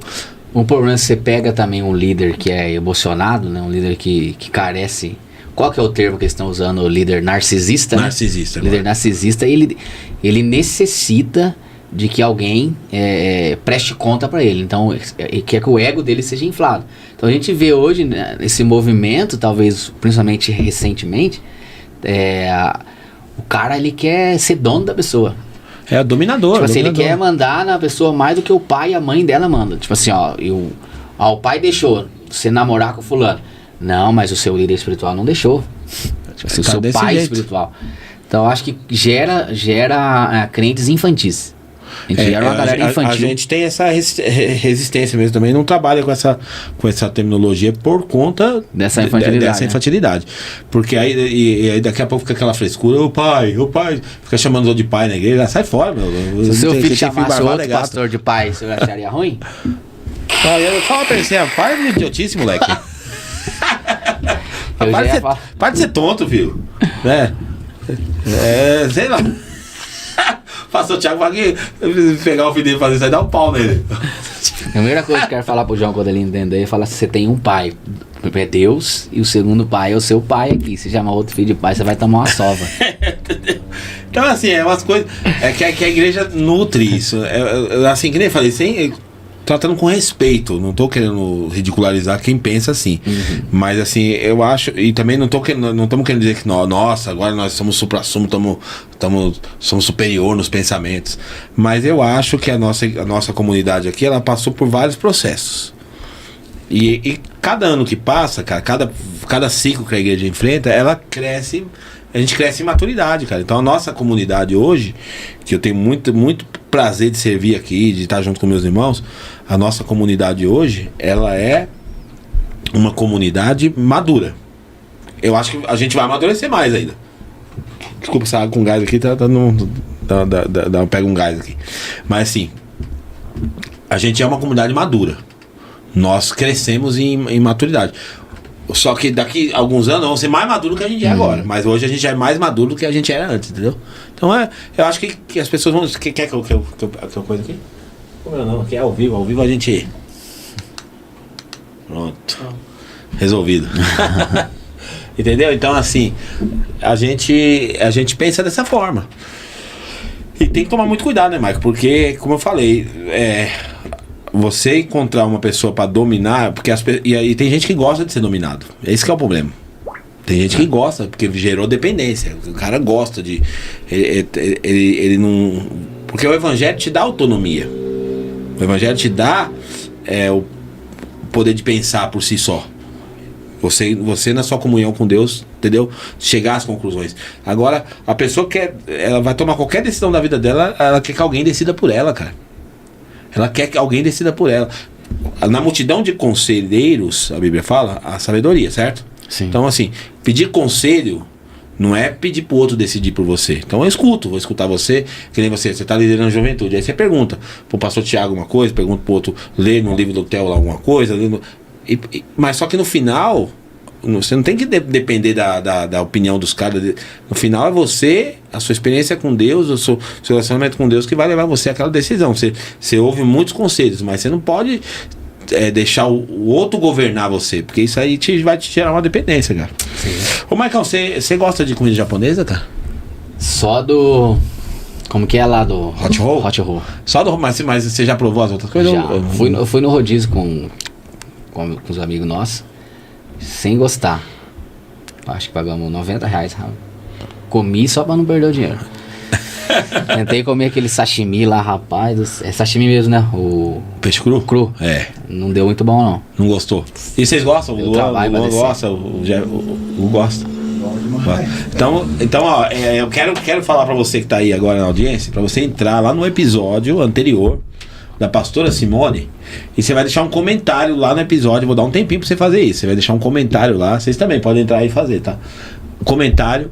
Um problema é que você pega também um líder que é emocionado, né? Um líder que carece. Qual que é o termo que eles estão usando? O líder narcisista? Narcisista. Né? O líder narcisista, ele necessita de que alguém preste conta para ele. Então, ele quer que o ego dele seja inflado. Então, a gente vê hoje, né, esse movimento, talvez, principalmente recentemente, o cara, ele quer ser dono da pessoa. É dominador. Tipo assim, ele dominador. quer mandar na pessoa mais do que o pai e a mãe dela mandam. Tipo assim, o pai deixou você namorar com fulano. Não, mas o seu líder espiritual não deixou. Tipo assim, o seu pai espiritual. Então, eu acho que gera crentes infantis. A gente gera uma galera infantil. A gente tem essa resistência mesmo também, não trabalha com essa terminologia por conta dessa infantilidade. Porque aí daqui a pouco fica aquela frescura, o pai, fica chamando o de pai na igreja, sai fora, meu. Se o seu filho chamasse outro pastor de pai, você acharia ruim? Fala pra você, para de idiotice, moleque. Para de ser tonto, filho. Né? Sei lá. Pastor Thiago vai aqui pegar o filho dele e fazer isso aí, dá um pau nele. A primeira coisa que eu quero falar pro João quando ele entender, ele fala: você tem um pai, é Deus, e o segundo pai é o seu pai aqui. Se chamar outro filho de pai, você vai tomar uma sova. Então, assim, é umas coisas. Que a igreja nutre isso. Assim, que nem eu falei, tratando com respeito. Não tô querendo ridicularizar quem pensa assim. Uhum. Mas assim, eu acho. E também não estamos querendo dizer que nossa, agora nós somos supra-sumo, somos superior nos pensamentos. Mas eu acho que a nossa comunidade aqui, ela passou por vários processos. E cada ano que passa, cara, cada ciclo que a igreja enfrenta, ela cresce. A gente cresce em maturidade, cara. Então a nossa comunidade hoje, que eu tenho muito, muito prazer de servir aqui, de estar junto com meus irmãos, a nossa comunidade hoje, ela é uma comunidade madura. Eu acho que a gente vai amadurecer mais ainda. Desculpa, essa água com gás aqui pega um gás aqui. Mas assim, a gente é uma comunidade madura. Nós crescemos em maturidade. Só que daqui a alguns anos vamos ser mais maduros do que a gente é agora. Mas hoje a gente é mais maduro do que a gente era antes, entendeu? Então eu acho que as pessoas vão... Quer que eu coisa aqui? Não, aqui é ao vivo a gente... Pronto. Resolvido. Entendeu? Então assim, a gente pensa dessa forma. E tem que tomar muito cuidado, né, Michael? Porque, como eu falei, você encontrar uma pessoa pra dominar, porque e aí tem gente que gosta de ser dominado. Esse que é o problema. Tem gente que gosta, porque gerou dependência. O cara gosta de... Ele não... Porque o evangelho te dá autonomia. O evangelho te dá o poder de pensar por si só. Você na sua comunhão com Deus, entendeu? Chegar às conclusões. Agora, a pessoa ela vai tomar qualquer decisão da vida dela, ela quer que alguém decida por ela, cara. Ela quer que alguém decida por ela. Na multidão de conselheiros, a Bíblia fala, a sabedoria, certo? Sim. Então, assim, pedir conselho não é pedir pro outro decidir por você. Então eu vou escutar você, que nem você tá liderando a juventude. Aí você pergunta pro pastor Tiago uma coisa, pergunta pro outro, ler no livro do Theo lá alguma coisa, mas só que no final, você não tem que depender da opinião dos caras. No final é você, a sua experiência com Deus, o seu relacionamento com Deus que vai levar você àquela decisão. Você ouve muitos conselhos, mas você não pode deixar o outro governar você, porque isso aí vai te gerar uma dependência, cara. Sim. Ô, Michael, você gosta de comida japonesa, cara? Só do... Como que é lá do... Hot roll? Hot roll. Só do... Mas você já provou as outras coisas? Já. Eu fui no rodízio com os amigos nossos, sem gostar. Acho que pagamos R$90, rapaz. Comi só pra não perder o dinheiro. Tentei comer aquele sashimi lá, rapaz. É sashimi mesmo, né? O peixe cru? Cru. É. Não deu muito bom, não. Não gostou? E vocês gostam? Deu O Luan gosta, o gosta. Então, ó, eu quero falar pra você que tá aí agora na audiência, pra você entrar lá no episódio anterior da pastora Simone, e você vai deixar um comentário lá no episódio. Vou dar um tempinho pra você fazer isso. Você vai deixar um comentário lá. Vocês também podem entrar aí e fazer, tá? Um comentário.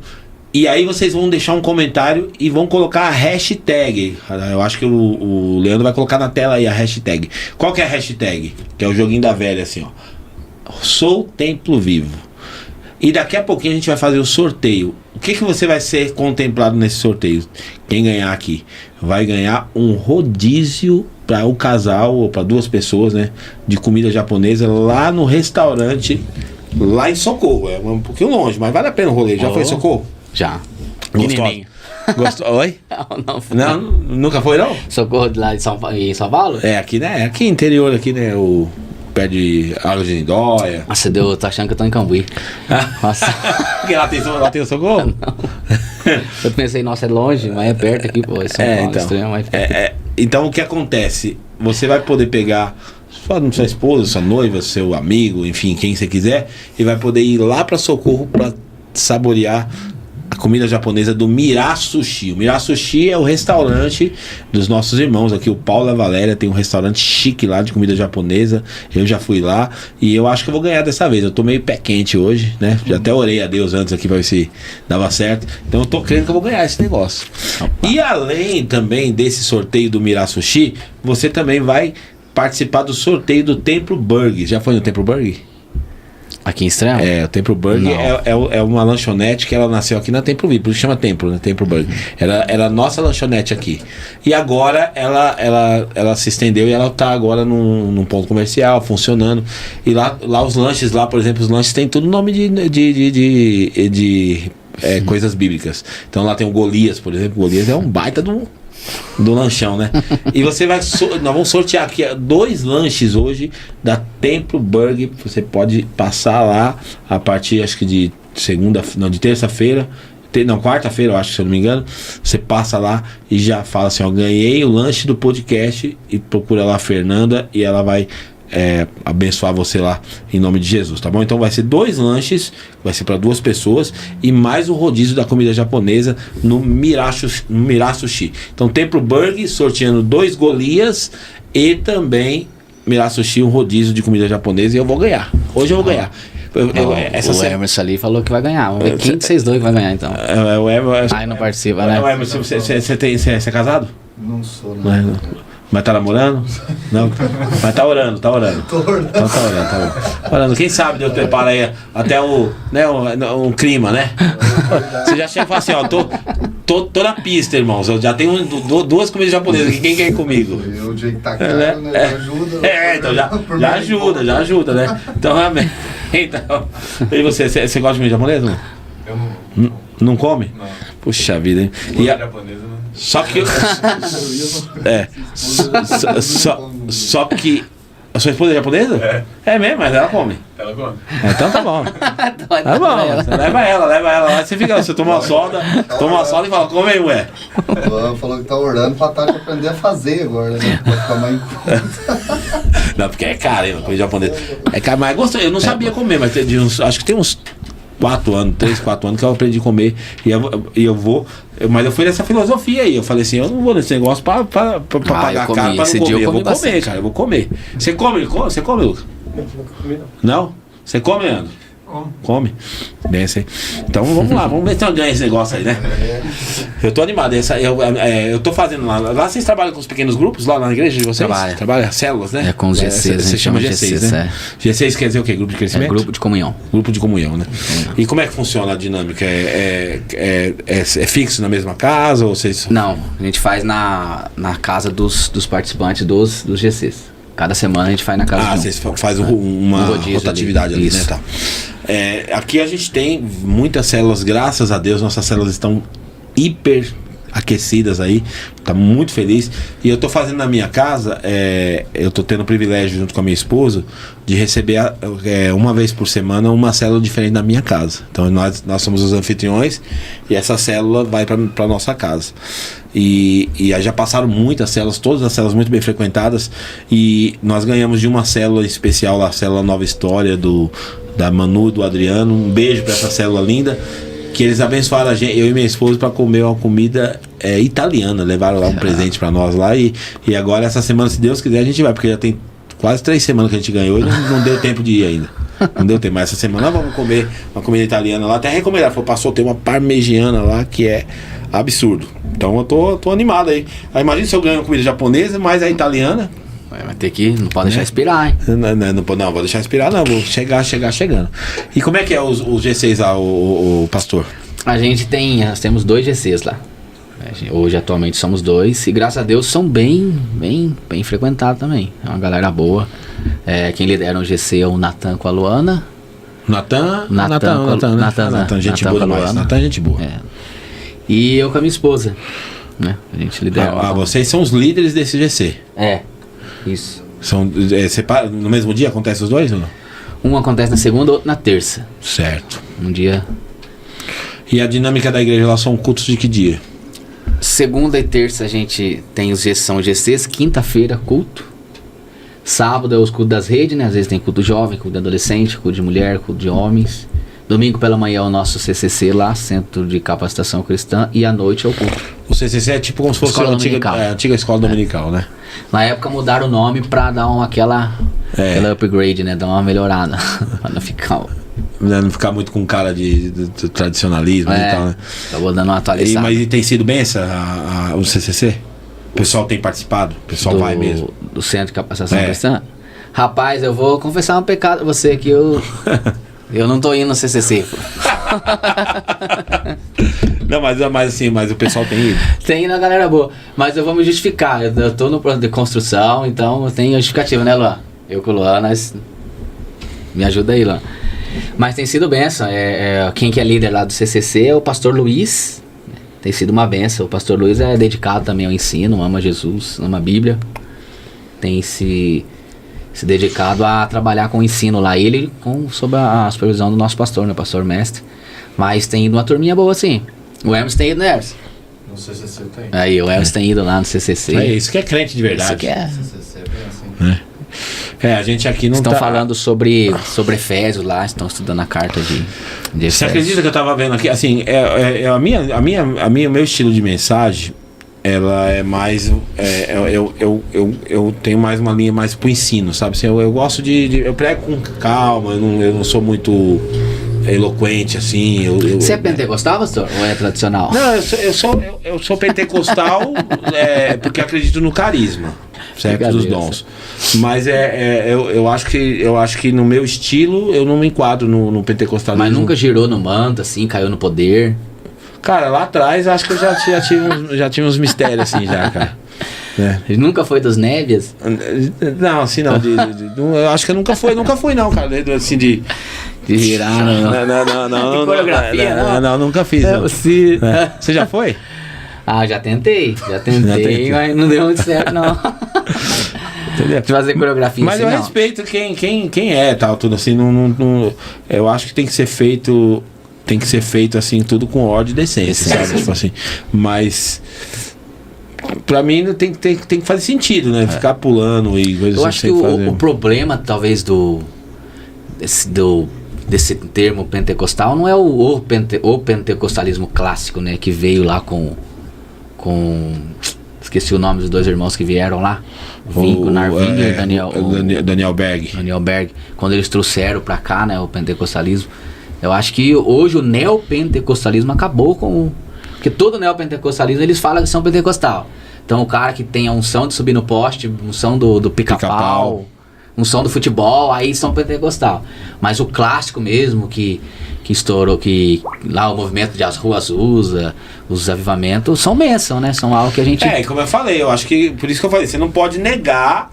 E aí vocês vão deixar um comentário e vão colocar a hashtag. Eu acho que o Leandro vai colocar na tela aí a hashtag. Qual que é a hashtag? Que é o joguinho da velha, assim, ó. Sou Templo Vivo. E daqui a pouquinho a gente vai fazer o sorteio. O que você vai ser contemplado nesse sorteio? Quem ganhar aqui vai ganhar um rodízio para o casal ou para duas pessoas, né? De comida japonesa lá no restaurante, lá em Socorro. É um pouquinho longe, mas vale a pena o rolê. Já foi em Socorro? Já. Gostou? Oi? Não, nunca foi, não? Socorro de lá em São Paulo? É, aqui, né? Aqui interior, aqui, né? O pé de Água de Lindóia. Nossa, tô achando que eu tô em Cambuí. Nossa. Porque lá tem o Socorro? Não. Eu pensei, nossa, é longe, mas é perto aqui, pô. Então o que acontece? Você vai poder pegar sua esposa, sua noiva, seu amigo, enfim, quem você quiser, e vai poder ir lá pra Socorro pra saborear a comida japonesa do Mira Sushi. O Mira Sushi é o restaurante dos nossos irmãos aqui. O Paulo e a Valéria tem um restaurante chique lá de comida japonesa. Eu já fui lá e eu acho que eu vou ganhar dessa vez. Eu tô meio pé quente hoje, né? Já até orei a Deus antes aqui pra ver se dava certo. Então eu tô crendo que eu vou ganhar esse negócio. Opa. E além também desse sorteio do Mira Sushi, você também vai participar do sorteio do Templo Burger. Já foi no Templo Burger? Aqui em Extremo? É, o Templo Burger é uma lanchonete que ela nasceu aqui na Templo Vivo, por isso chama Templo, né? Templo Burger. Era a nossa lanchonete aqui. E agora ela se estendeu e ela tá agora num ponto comercial, funcionando. E lá os lanches, lá, por exemplo, os lanches tem tudo nome de coisas bíblicas. Então lá tem o Golias, por exemplo. Golias é um baita do lanchão, né? E você vai nós vamos sortear aqui 2 lanches hoje da Templo Burger. Você pode passar lá a partir, acho que de terça-feira, quarta-feira, eu acho, se eu não me engano. Você passa lá e já fala assim, ó, ganhei o lanche do podcast, e procura lá a Fernanda e ela vai abençoar você lá em nome de Jesus, tá bom? Então vai ser 2 lanches, vai ser para 2 pessoas e mais o rodízio da comida japonesa no Mira Sushi. Então Templo Burger sorteando 2 Golias e também Mirar Sushi, um rodízio de comida japonesa, e eu vou ganhar. Hoje eu vou ganhar. O Emerson ali falou que vai ganhar. Vamos ver quem de vocês dois vai ganhar, então. O Emerson... Aí não participa, né? Emerson, você é casado? Não sou, não. Mas tá namorando? Não. Mas tá orando. Tô orando. Então tá orando. Quem sabe Deus prepara aí até um clima, né? Você já chega e fala assim, ó, tô na pista, irmãos. Eu já tenho duas comidas japonesas aqui. Quem quer ir comigo? O dia que tá caro, né? Ajuda. Então já ajuda, né? Então, amém. Então, e você gosta de comida japonesa? Eu não come? Não. Puxa vida, hein? Japonesa, né? Só que só que a sua esposa é japonesa? É mesmo, mas ela come. Ela come. Então tá bom. Tá bom. Você leva ela lá. Você toma uma soda e fala, come aí, ué. Ela falou que tá orando pra Tati aprender a fazer agora, né? Pra ficar mais em conta. Não, porque é caro, hein, comida japonesa. É caro, mas gostei. Eu não sabia comer, mas acho que tem uns 3, 4 anos que eu aprendi a comer mas eu fui nessa filosofia aí. Eu falei assim, eu não vou nesse negócio pra pagar caro pra não comer. Eu vou comer, cara, eu vou comer. Você come, Lucas? Não? Você come, Leandro? Come. Bem, assim. Então vamos lá, vamos ver se eu ganho esse negócio aí, né? Eu tô animado. Eu tô fazendo lá. Lá vocês trabalham com os pequenos grupos lá na igreja de vocês? Trabalha células, né? É com os G6. Você chama G6, né? G6 quer dizer o quê? Grupo de crescimento? É grupo de comunhão. Grupo de comunhão, né? E como é que funciona a dinâmica? É fixo na mesma casa? Ou vocês... Não, a gente faz na casa dos participantes dos G6. Cada semana a gente faz na casa de um. Vocês fazem uma rotatividade ali, né? Tá. Aqui a gente tem muitas células, graças a Deus, nossas células estão hiper aquecidas aí, tá muito feliz. E eu tô fazendo na minha casa, eu tô tendo o privilégio junto com a minha esposa de receber uma vez por semana uma célula diferente na minha casa. Então nós somos os anfitriões e essa célula vai para nossa casa. E aí já passaram muitas células, todas as células muito bem frequentadas, e nós ganhamos de uma célula especial, a célula Nova História da Manu e do Adriano. Um beijo para essa célula linda, que eles abençoaram a gente, eu e minha esposa, para comer uma comida italiana. Levaram lá um presente para nós lá, e agora essa semana, se Deus quiser, a gente vai, porque já tem quase 3 semanas que a gente ganhou e não deu tempo de ir ainda. Não deu tempo, mas essa semana vamos comer uma comida italiana lá. Até recomendar, passou a ter uma parmegiana lá que é absurdo. Então eu tô animado aí. Aí imagina se eu ganho comida japonesa, mais a italiana. Vai ter que, não pode deixar inspirar, hein? Não vou deixar inspirar, não. Vou chegar chegando. E como é que é os G6 lá, o pastor? Nós temos 2 G6 lá. Hoje atualmente somos 2 e graças a Deus são bem frequentados também. É uma galera boa. Quem lidera o GC é o Natan com a Luana. Natan, gente Natan boa demais. Natan é gente boa. E eu com a minha esposa, né? A gente lidera. Vocês são os líderes desse GC. Isso. No mesmo dia acontece os dois ou não? Um acontece na segunda, outro na terça. Certo. Um dia. E a dinâmica da igreja lá são cultos de que dia? Segunda e terça a gente tem são GCs, quinta-feira culto. Sábado é os cultos das redes, né? Às vezes tem culto jovem, culto de adolescente, culto de mulher, culto de homens. Domingo pela manhã é o nosso CCC lá, Centro de Capacitação Cristã, e à noite é o culto. O CCC é tipo como se fosse a antiga escola dominical, né? Na época mudaram o nome pra dar aquela upgrade, né? Dar uma melhorada, pra não ficar muito com cara de tradicionalismo e tal, né? Tava dando uma atualizada. Mas tem sido bem o CCC? O pessoal tem participado? O pessoal vai mesmo? Do Centro de Capacitação Cristã? Rapaz, eu vou confessar um pecado a você, que eu não tô indo no CCC. Não, mas o pessoal tem ido. Tem ido a galera boa. Mas eu vou me justificar. Eu tô no processo de construção, então eu tenho justificativa, né, Luan? Eu com o Luan, me ajuda aí, Luan. Mas tem sido benção. Quem que é líder lá do CCC é o pastor Luiz. Tem sido uma benção. O pastor Luiz é dedicado também ao ensino, ama Jesus, ama a Bíblia. Tem se dedicado a trabalhar com o ensino lá. Ele sob a supervisão do nosso pastor, né? Pastor mestre. Mas tem ido uma turminha boa, assim. O Hermes tem ido, né, Hermes? No CCC tem. Aí, o Hermes tem ido lá no CCC. Isso que é crente de verdade. Isso que é. CCC é bem assim. A gente aqui não estão falando sobre Efésios lá, estão estudando a carta de Efésios. Você acredita que eu estava vendo aqui? Assim, o meu estilo de mensagem ela é mais. Eu tenho mais uma linha mais pro ensino, sabe? Assim, eu gosto eu prego com calma, eu não sou muito eloquente, assim. Você é pentecostal, pastor? Ou é tradicional? Não, eu sou pentecostal porque acredito no carisma, certo? Dos dons. Mas eu acho que no meu estilo eu não me enquadro no pentecostalismo. Mas nunca girou no manto, assim, caiu no poder? Cara, lá atrás acho que eu já tive uns mistérios assim já, cara. Ele nunca foi das névias? Não, assim não. Eu acho que nunca fui não, cara. Assim de girar, não. Coreografia, não, nunca fiz. Não. Você já foi? Ah, já tentei, mas não deu muito certo, não. Entendeu? De fazer coreografia. Mas assim, eu não. respeito quem é, tal, tudo assim. Eu acho que tem que ser feito assim, tudo com ordem e decência, sabe? Tipo assim. Mas pra mim tem que fazer sentido, né? Ficar pulando e coisas assim. Eu acho que o problema, talvez, desse termo pentecostal não é o pentecostalismo clássico, né? Que veio lá com esqueci o nome dos dois irmãos que vieram lá. Gunnar Wingner e Daniel Berg. Daniel Berg. Quando eles trouxeram pra cá, né? O pentecostalismo. Eu acho que hoje o neopentecostalismo acabou com... Porque todo neopentecostalismo eles falam que são pentecostal. Então o cara que tem a unção de subir no poste, unção do pica-pau, unção do futebol, aí são pentecostal. Mas o clássico mesmo que estourou, que lá o movimento de As Ruas usa, os avivamentos, são bênção, né? São algo que a gente... Como eu falei, eu acho que... Por isso que eu falei, você não pode negar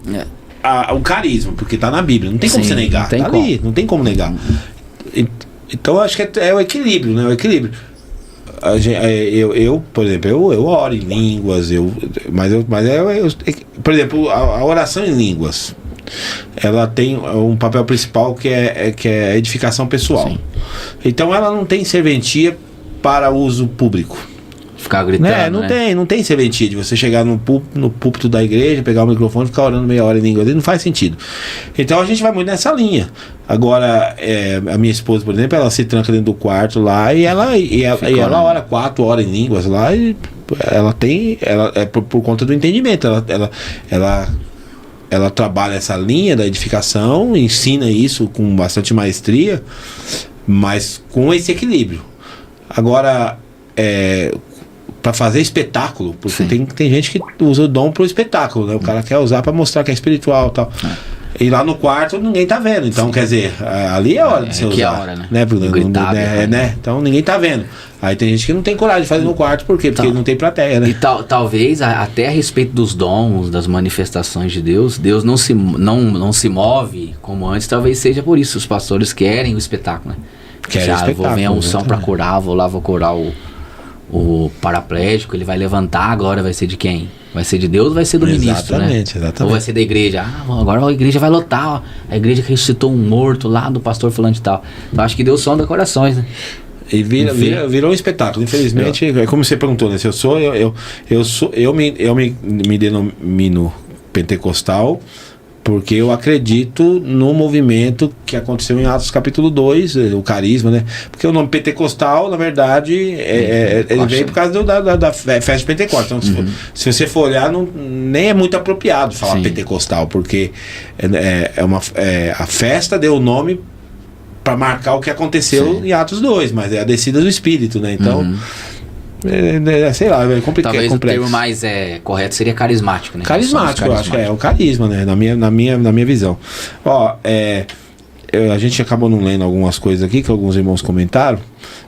o carisma, porque tá na Bíblia. Não tem como você negar. Não tem como. Ali, não tem como negar. Então eu acho que é o equilíbrio, né? O equilíbrio. Eu, por exemplo, eu oro em línguas, por exemplo, a oração em línguas, ela tem um papel principal que é a edificação pessoal. Sim. Então ela não tem serventia para uso público. Ficar gritando, não tem serventia de você chegar no púlpito da igreja, pegar o microfone e ficar orando meia hora em língua. Não faz sentido. Então a gente vai muito nessa linha. Agora, a minha esposa, por exemplo, ela se tranca dentro do quarto lá e ela ora 4 horas em línguas lá e ela é por conta do entendimento. Ela trabalha essa linha da edificação, ensina isso com bastante maestria, mas com esse equilíbrio. Agora, para fazer espetáculo, porque tem gente que usa o dom pro espetáculo, né? O cara quer usar para mostrar que é espiritual e tal. E lá no quarto ninguém tá vendo. Então, quer dizer, ali é hora de você usar. É hora, né? Então ninguém tá vendo. Aí tem gente que não tem coragem de fazer no quarto, por quê? Porque não tem plateia, né? E talvez até a respeito dos dons, das manifestações de Deus não se move como antes, talvez seja por isso. Os pastores querem o espetáculo, né? Vou ver a unção para curar, vou curar o paraplégico, ele vai levantar, agora vai ser de quem? Vai ser de Deus ou vai ser do ministro, né? Exatamente. Ou vai ser da igreja? Agora a igreja vai lotar, ó. A igreja que ressuscitou um morto lá do pastor fulano de tal. Então acho que Deus sonda corações, né? E virou um espetáculo. Infelizmente, é como você perguntou, né? Se eu me denomino pentecostal porque eu acredito no movimento que aconteceu em Atos capítulo 2, o carisma, né? Porque o nome pentecostal, na verdade, ele veio por causa da festa de Pentecostes. Então, se você for olhar, nem é muito apropriado falar pentecostal, porque a festa deu o nome para marcar o que aconteceu em Atos 2, mas é a descida do Espírito, né? Então... sei lá, é complicado. Talvez o termo mais correto seria carismático, né? Carismático, eu acho que é o carisma, né? Na minha visão. Ó, a gente acabou não lendo algumas coisas aqui que alguns irmãos comentaram,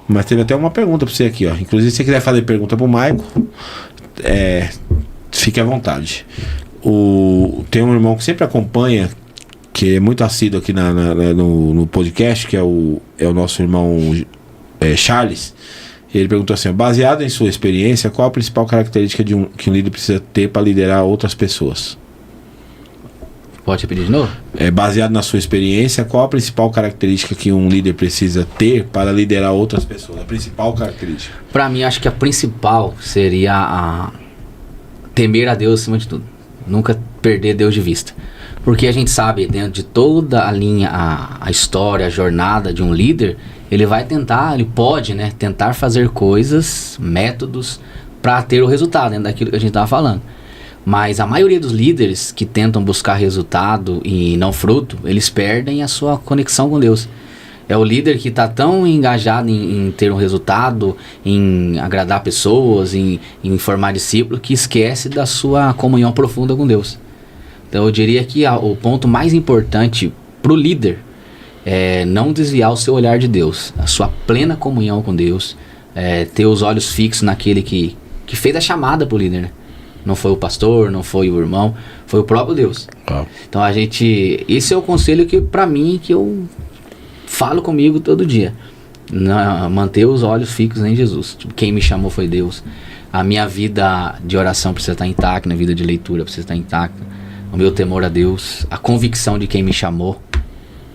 mas teve até uma pergunta pra você aqui, ó. Inclusive, se você quiser fazer pergunta pro Maico, fique à vontade. Tem um irmão que sempre acompanha, que é muito assíduo aqui no podcast, que é o nosso irmão Charles. Ele perguntou assim: baseado em sua experiência, qual a principal característica que um líder precisa ter para liderar outras pessoas? Pode repetir de novo? Baseado na sua experiência, qual a principal característica que um líder precisa ter para liderar outras pessoas? A principal característica? Para mim, acho que a principal seria temer a Deus acima de tudo. Nunca perder Deus de vista. Porque a gente sabe, dentro de toda a linha, a história, a jornada de um líder, ele pode, né, tentar fazer coisas, métodos, para ter o resultado, dentro daquilo que a gente estava falando. Mas a maioria dos líderes que tentam buscar resultado e não fruto, eles perdem a sua conexão com Deus. É o líder que está tão engajado em ter um resultado, em agradar pessoas, em formar discípulos, que esquece da sua comunhão profunda com Deus. Então eu diria que o ponto mais importante para o líder é não desviar o seu olhar de Deus, a sua plena comunhão com Deus, ter os olhos fixos naquele que fez a chamada para o líder, né? Não foi o pastor, não foi o irmão, foi o próprio Deus. Então esse é o conselho que para mim, que eu falo comigo todo dia. Manter os olhos fixos em Jesus. Tipo, quem me chamou foi Deus. A minha vida de oração precisa estar intacta, minha vida de leitura precisa estar intacta. O meu temor a Deus, a convicção de quem me chamou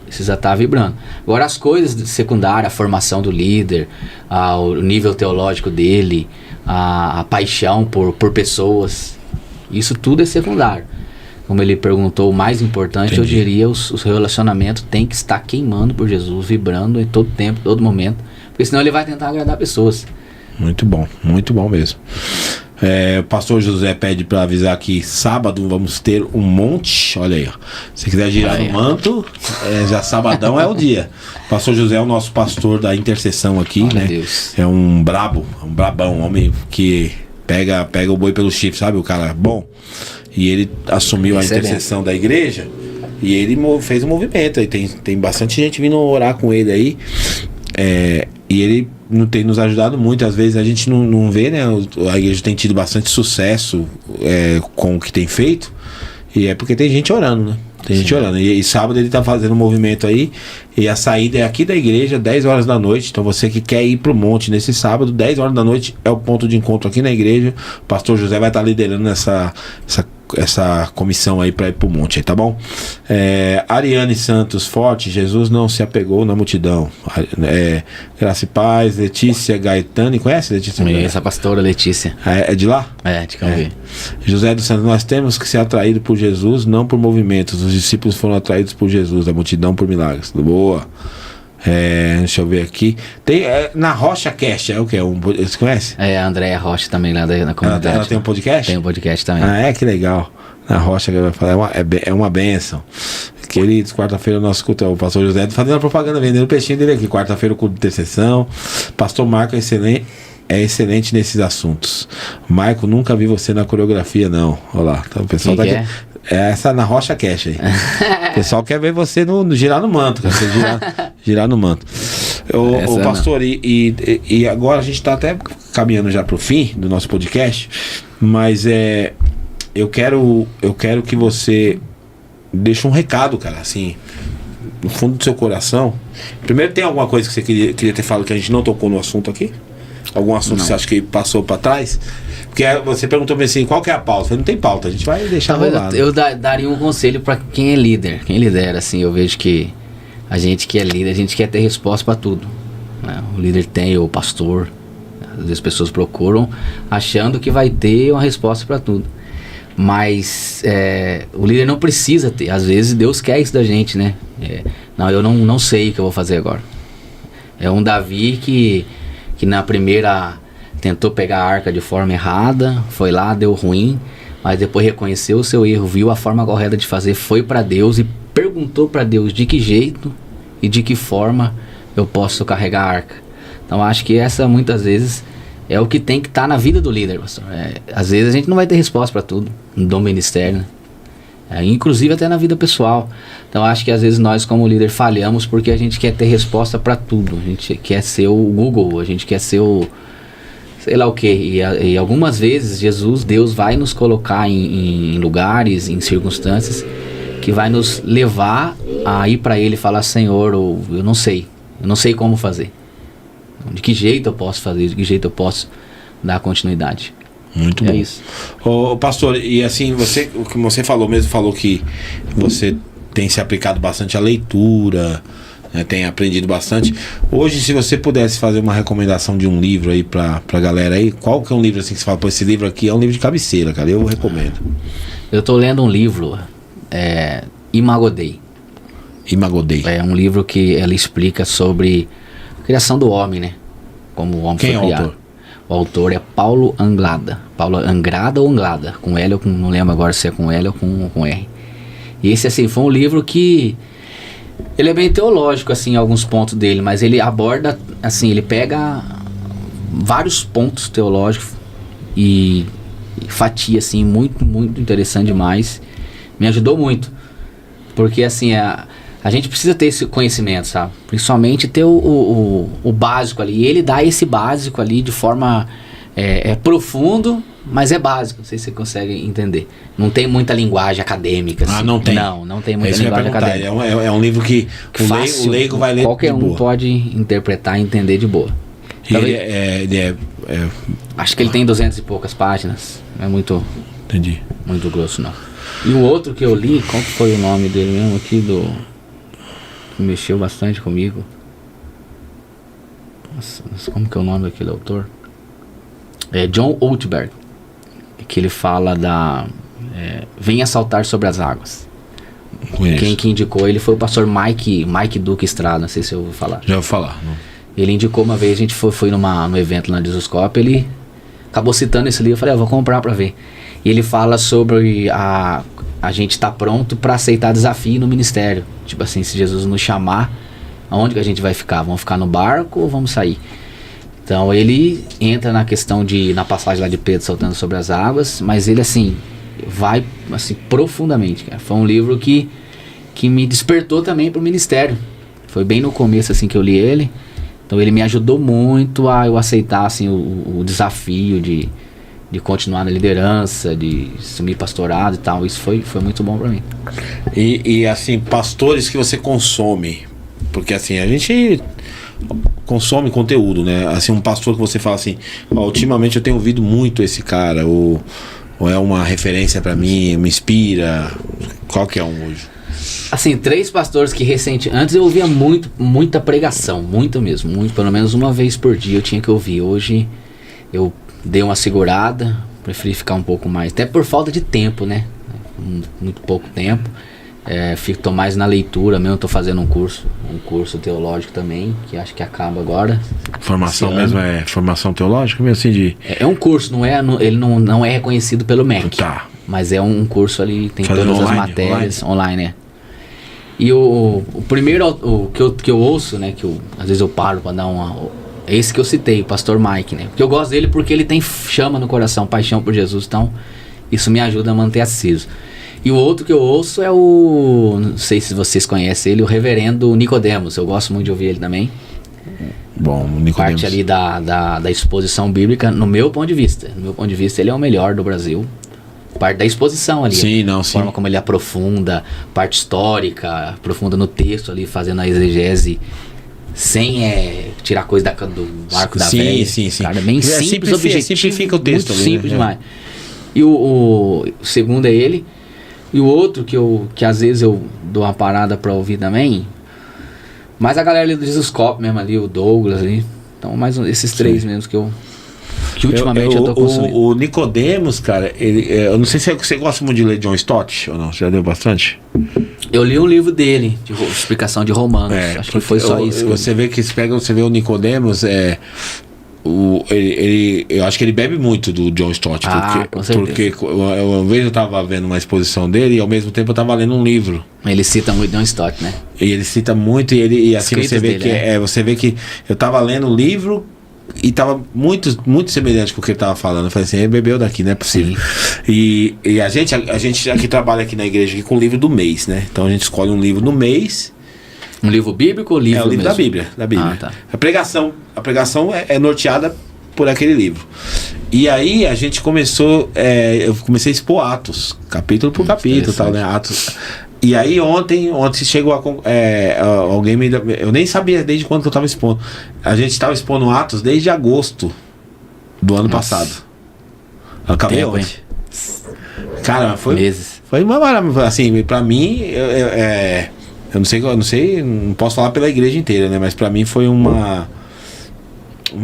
precisa estar vibrando. Agora as coisas secundárias, a formação do líder, o nível teológico dele, a paixão por pessoas, isso tudo é secundário. Como ele perguntou, o mais importante, eu diria, os relacionamentos têm que estar queimando por Jesus, vibrando em todo tempo, todo momento, porque senão ele vai tentar agradar pessoas. Muito bom mesmo. O pastor José pede para avisar que sábado vamos ter um monte, olha aí, ó. Se quiser girar no manto, já sabadão é o dia. O pastor José é o nosso pastor da intercessão aqui, olha, né? Deus. É um brabo, um brabão, um homem que pega o boi pelo chifre, sabe? O cara bom. E ele assumiu a intercessão da igreja e ele fez um movimento. Aí tem bastante gente vindo orar com ele aí. E ele não tem nos ajudado muito. Às vezes a gente não vê, né? A igreja tem tido bastante sucesso com o que tem feito. E é porque tem gente orando, né? Tem gente orando. E sábado ele tá fazendo um movimento aí. E a saída é aqui da igreja, 10 horas da noite. Então você que quer ir pro monte nesse sábado, 10 horas da noite é o ponto de encontro aqui na igreja. O pastor José vai estar liderando essa comissão aí para ir pro monte aí, tá bom? Ariane Santos Forte, Jesus não se apegou na multidão. Graça e Paz, Letícia Gaetani, conhece Letícia? Essa pastora Letícia. É de lá? De Calvi. José dos Santos, nós temos que ser atraídos por Jesus, não por movimentos. Os discípulos foram atraídos por Jesus, a multidão por milagres. Boa. Deixa eu ver aqui. Tem na Rocha Cast, é o que? Você conhece? A Andréia Rocha também lá da comunidade. Ela tem um podcast? Tem um podcast também. Que legal. Na Rocha, que vai falar, é uma bênção. Queridos, quarta-feira o nosso culto, o pastor José fazendo a propaganda, vendendo o peixinho dele aqui. Quarta-feira o culto de intercessão. Pastor Marco é excelente nesses assuntos. Marco, nunca vi você na coreografia, não. Olha lá, então, o pessoal tá aqui. Essa na Rocha Cash aí. O pessoal quer ver você girar no manto, cara. Você girar no manto. O pastor, e agora a gente está até caminhando já para o fim do nosso podcast, mas eu quero que você deixe um recado, cara, assim, no fundo do seu coração. Primeiro, tem alguma coisa que você queria ter falado que a gente não tocou no assunto aqui? Algum assunto que você acha que passou para trás? Porque você perguntou assim, qual que é a pauta? Eu falei, não tem pauta, a gente vai deixar rolado. Eu daria um conselho para quem é líder, quem lidera, assim, eu vejo que a gente que é líder, a gente quer ter resposta para tudo, né? O líder tem, o pastor, às vezes as pessoas procuram achando que vai ter uma resposta para tudo. Mas o líder não precisa ter, às vezes Deus quer isso da gente, né? Eu não sei o que eu vou fazer agora. É um Davi que na primeira tentou pegar a arca de forma errada, foi lá, deu ruim, mas depois reconheceu o seu erro, viu a forma correta de fazer, foi para Deus e perguntou para Deus de que jeito e de que forma eu posso carregar a arca. Então acho que essa muitas vezes é o que tem que estar na vida do líder, pastor. Às vezes a gente não vai ter resposta para tudo no ministério, né? Inclusive até na vida pessoal. Então acho que às vezes nós como líder falhamos porque a gente quer ter resposta para tudo. A gente quer ser o Google, a gente quer ser o sei lá o que. E algumas vezes Deus vai nos colocar em lugares, em circunstâncias que vai nos levar a ir para Ele e falar, Senhor, eu não sei como fazer. De que jeito eu posso fazer, de que jeito eu posso dar continuidade. Muito bom. É isso. Ô, pastor, e assim, o que você falou que você tem se aplicado bastante à leitura, né, tem aprendido bastante. Hoje, se você pudesse fazer uma recomendação de um livro aí pra galera aí, qual que é um livro assim que você fala, pô, esse livro aqui é um livro de cabeceira, cara, eu recomendo. Eu tô lendo um livro, Imago Dei. É um livro que ela explica sobre a criação do homem, né? Como o homem foi criado. Autor? O O autor é Paulo Anglada. Paulo Angrada ou Anglada? Com L ou com... Não lembro agora se é com L ou com R. E esse, assim, foi um livro que... Ele é bem teológico, assim, em alguns pontos dele. Mas ele aborda, assim, ele pega vários pontos teológicos e fatia, assim, muito, muito interessante demais. Me ajudou muito. Porque, assim, a gente precisa ter esse conhecimento, sabe? Principalmente ter o básico ali. E ele dá esse básico ali de forma profundo, mas é básico. Não sei se você consegue entender. Não tem muita linguagem acadêmica. Assim. Não tem? Não tem muita linguagem acadêmica. É um livro que o leigo vai ler qualquer de boa. Um pode interpretar e entender de boa. Acho que ele tem 200 e poucas páginas. Não é muito... Entendi. Muito grosso, não. E o outro que eu li, qual que foi o nome dele mesmo aqui que mexeu bastante comigo? Nossa, como que é o nome daquele autor? É John Ortberg, que ele fala Venha Saltar Sobre as Águas. Quem que indicou ele foi o pastor Mike Duque Estrada, não sei se eu ouviu falar. Já ouvi falar. Não. Ele indicou uma vez, a gente foi num evento lá na Jesuscope, ele acabou citando esse livro, eu falei, eu vou comprar pra ver. E ele fala sobre a gente tá pronto para aceitar desafio no ministério. Tipo assim, se Jesus nos chamar, aonde que a gente vai ficar? Vamos ficar no barco ou vamos sair? Então ele entra na questão na passagem lá de Pedro saltando sobre as águas, mas ele assim, vai assim profundamente, cara. Foi um livro que me despertou também pro ministério. Foi bem no começo assim que eu li ele. Então ele me ajudou muito a eu aceitar assim o desafio de continuar na liderança, de assumir pastorado e tal. Isso foi muito bom pra mim. E assim, pastores que você consome, porque assim, a gente consome conteúdo, né? Assim, um pastor que você fala assim, ultimamente eu tenho ouvido muito esse cara, ou é uma referência pra mim, me inspira. Qual que é um hoje? Assim, 3 pastores que antes eu ouvia muita pregação, muito mesmo, pelo menos uma vez por dia eu tinha que ouvir. Hoje eu dei uma segurada, preferi ficar um pouco mais, até por falta de tempo, né? Muito pouco tempo. Tô mais na leitura mesmo, tô fazendo um curso teológico também, que acho que acaba agora. Formação mesmo, formação teológica mesmo assim de... É um curso, ele não é reconhecido pelo MEC. Tá. Mas é um curso ali, tem fazendo todas online, as matérias online. E o primeiro que eu ouço, né, às vezes eu paro pra dar é esse que eu citei, o pastor Mike, né? Porque eu gosto dele porque ele tem chama no coração, paixão por Jesus, então isso me ajuda a manter aceso. E o outro que eu ouço é não sei se vocês conhecem ele, o reverendo Nicodemos. Eu gosto muito de ouvir ele também. Bom, o Nicodemos. Parte ali da exposição bíblica, no meu ponto de vista. No meu ponto de vista, ele é o melhor do Brasil. Parte da exposição ali. Sim, a forma como ele aprofunda, parte histórica, aprofunda no texto ali, fazendo a exegese sem tirar coisa do arco da velha. Sim. Cara, bem simples, objetivo. Simplifica o texto muito ali, simples demais. E o segundo é ele. E o outro que às vezes eu dou uma parada pra ouvir também, mas a galera ali do Jesuscope mesmo ali, o Douglas ali. Então mais esses 3 mesmo que ultimamente eu tô consumindo. O Nicodemos, cara, eu não sei se você gosta muito de ler John Stott ou não, você já leu bastante? Eu li um livro dele, de explicação de Romanos, acho que foi só isso. Você vê que você vê o Nicodemos, eu acho que ele bebe muito do John Stott, porque uma vez eu tava vendo uma exposição dele e ao mesmo tempo eu tava lendo um livro. Ele cita muito John Stott, né? E ele cita muito e assim você vê dele, você vê que eu tava lendo o livro e tava muito, muito semelhante com o que ele tava falando. Eu falei assim, ele bebeu daqui, não é possível. E a gente aqui trabalha aqui na igreja aqui com o livro do mês, né? Então a gente escolhe um livro do mês. Um livro bíblico ou livro o livro mesmo? da Bíblia. Ah, tá. A pregação é norteada por aquele livro. E aí a gente começou, eu comecei a expor Atos, capítulo por capítulo, tal, né? Atos. E aí ontem chegou alguém eu nem sabia desde quando que eu estava expondo. A gente estava expondo Atos desde agosto do ano passado. Eu acabei ontem. Cara, foi meses. Foi uma maravilha, assim, pra mim, eu não sei, não posso falar pela igreja inteira, né? Mas pra mim foi uma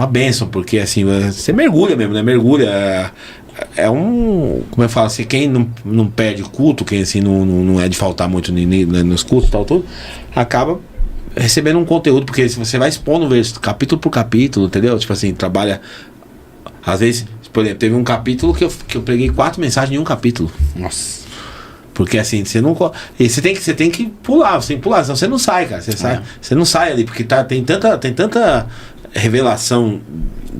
bênção, porque assim, você mergulha mesmo, né? Mergulha. Como eu falo assim, quem não perde culto, quem assim não é de faltar muito nos cultos e tal, tudo, acaba recebendo um conteúdo, porque se você vai expondo capítulo por capítulo, entendeu? Tipo assim, trabalha Às vezes, por exemplo, teve um capítulo que eu preguei 4 mensagens em um capítulo. Nossa. Porque assim, você não. E você tem que pular, senão você não sai, cara. Você não sai ali, porque tem tanta revelação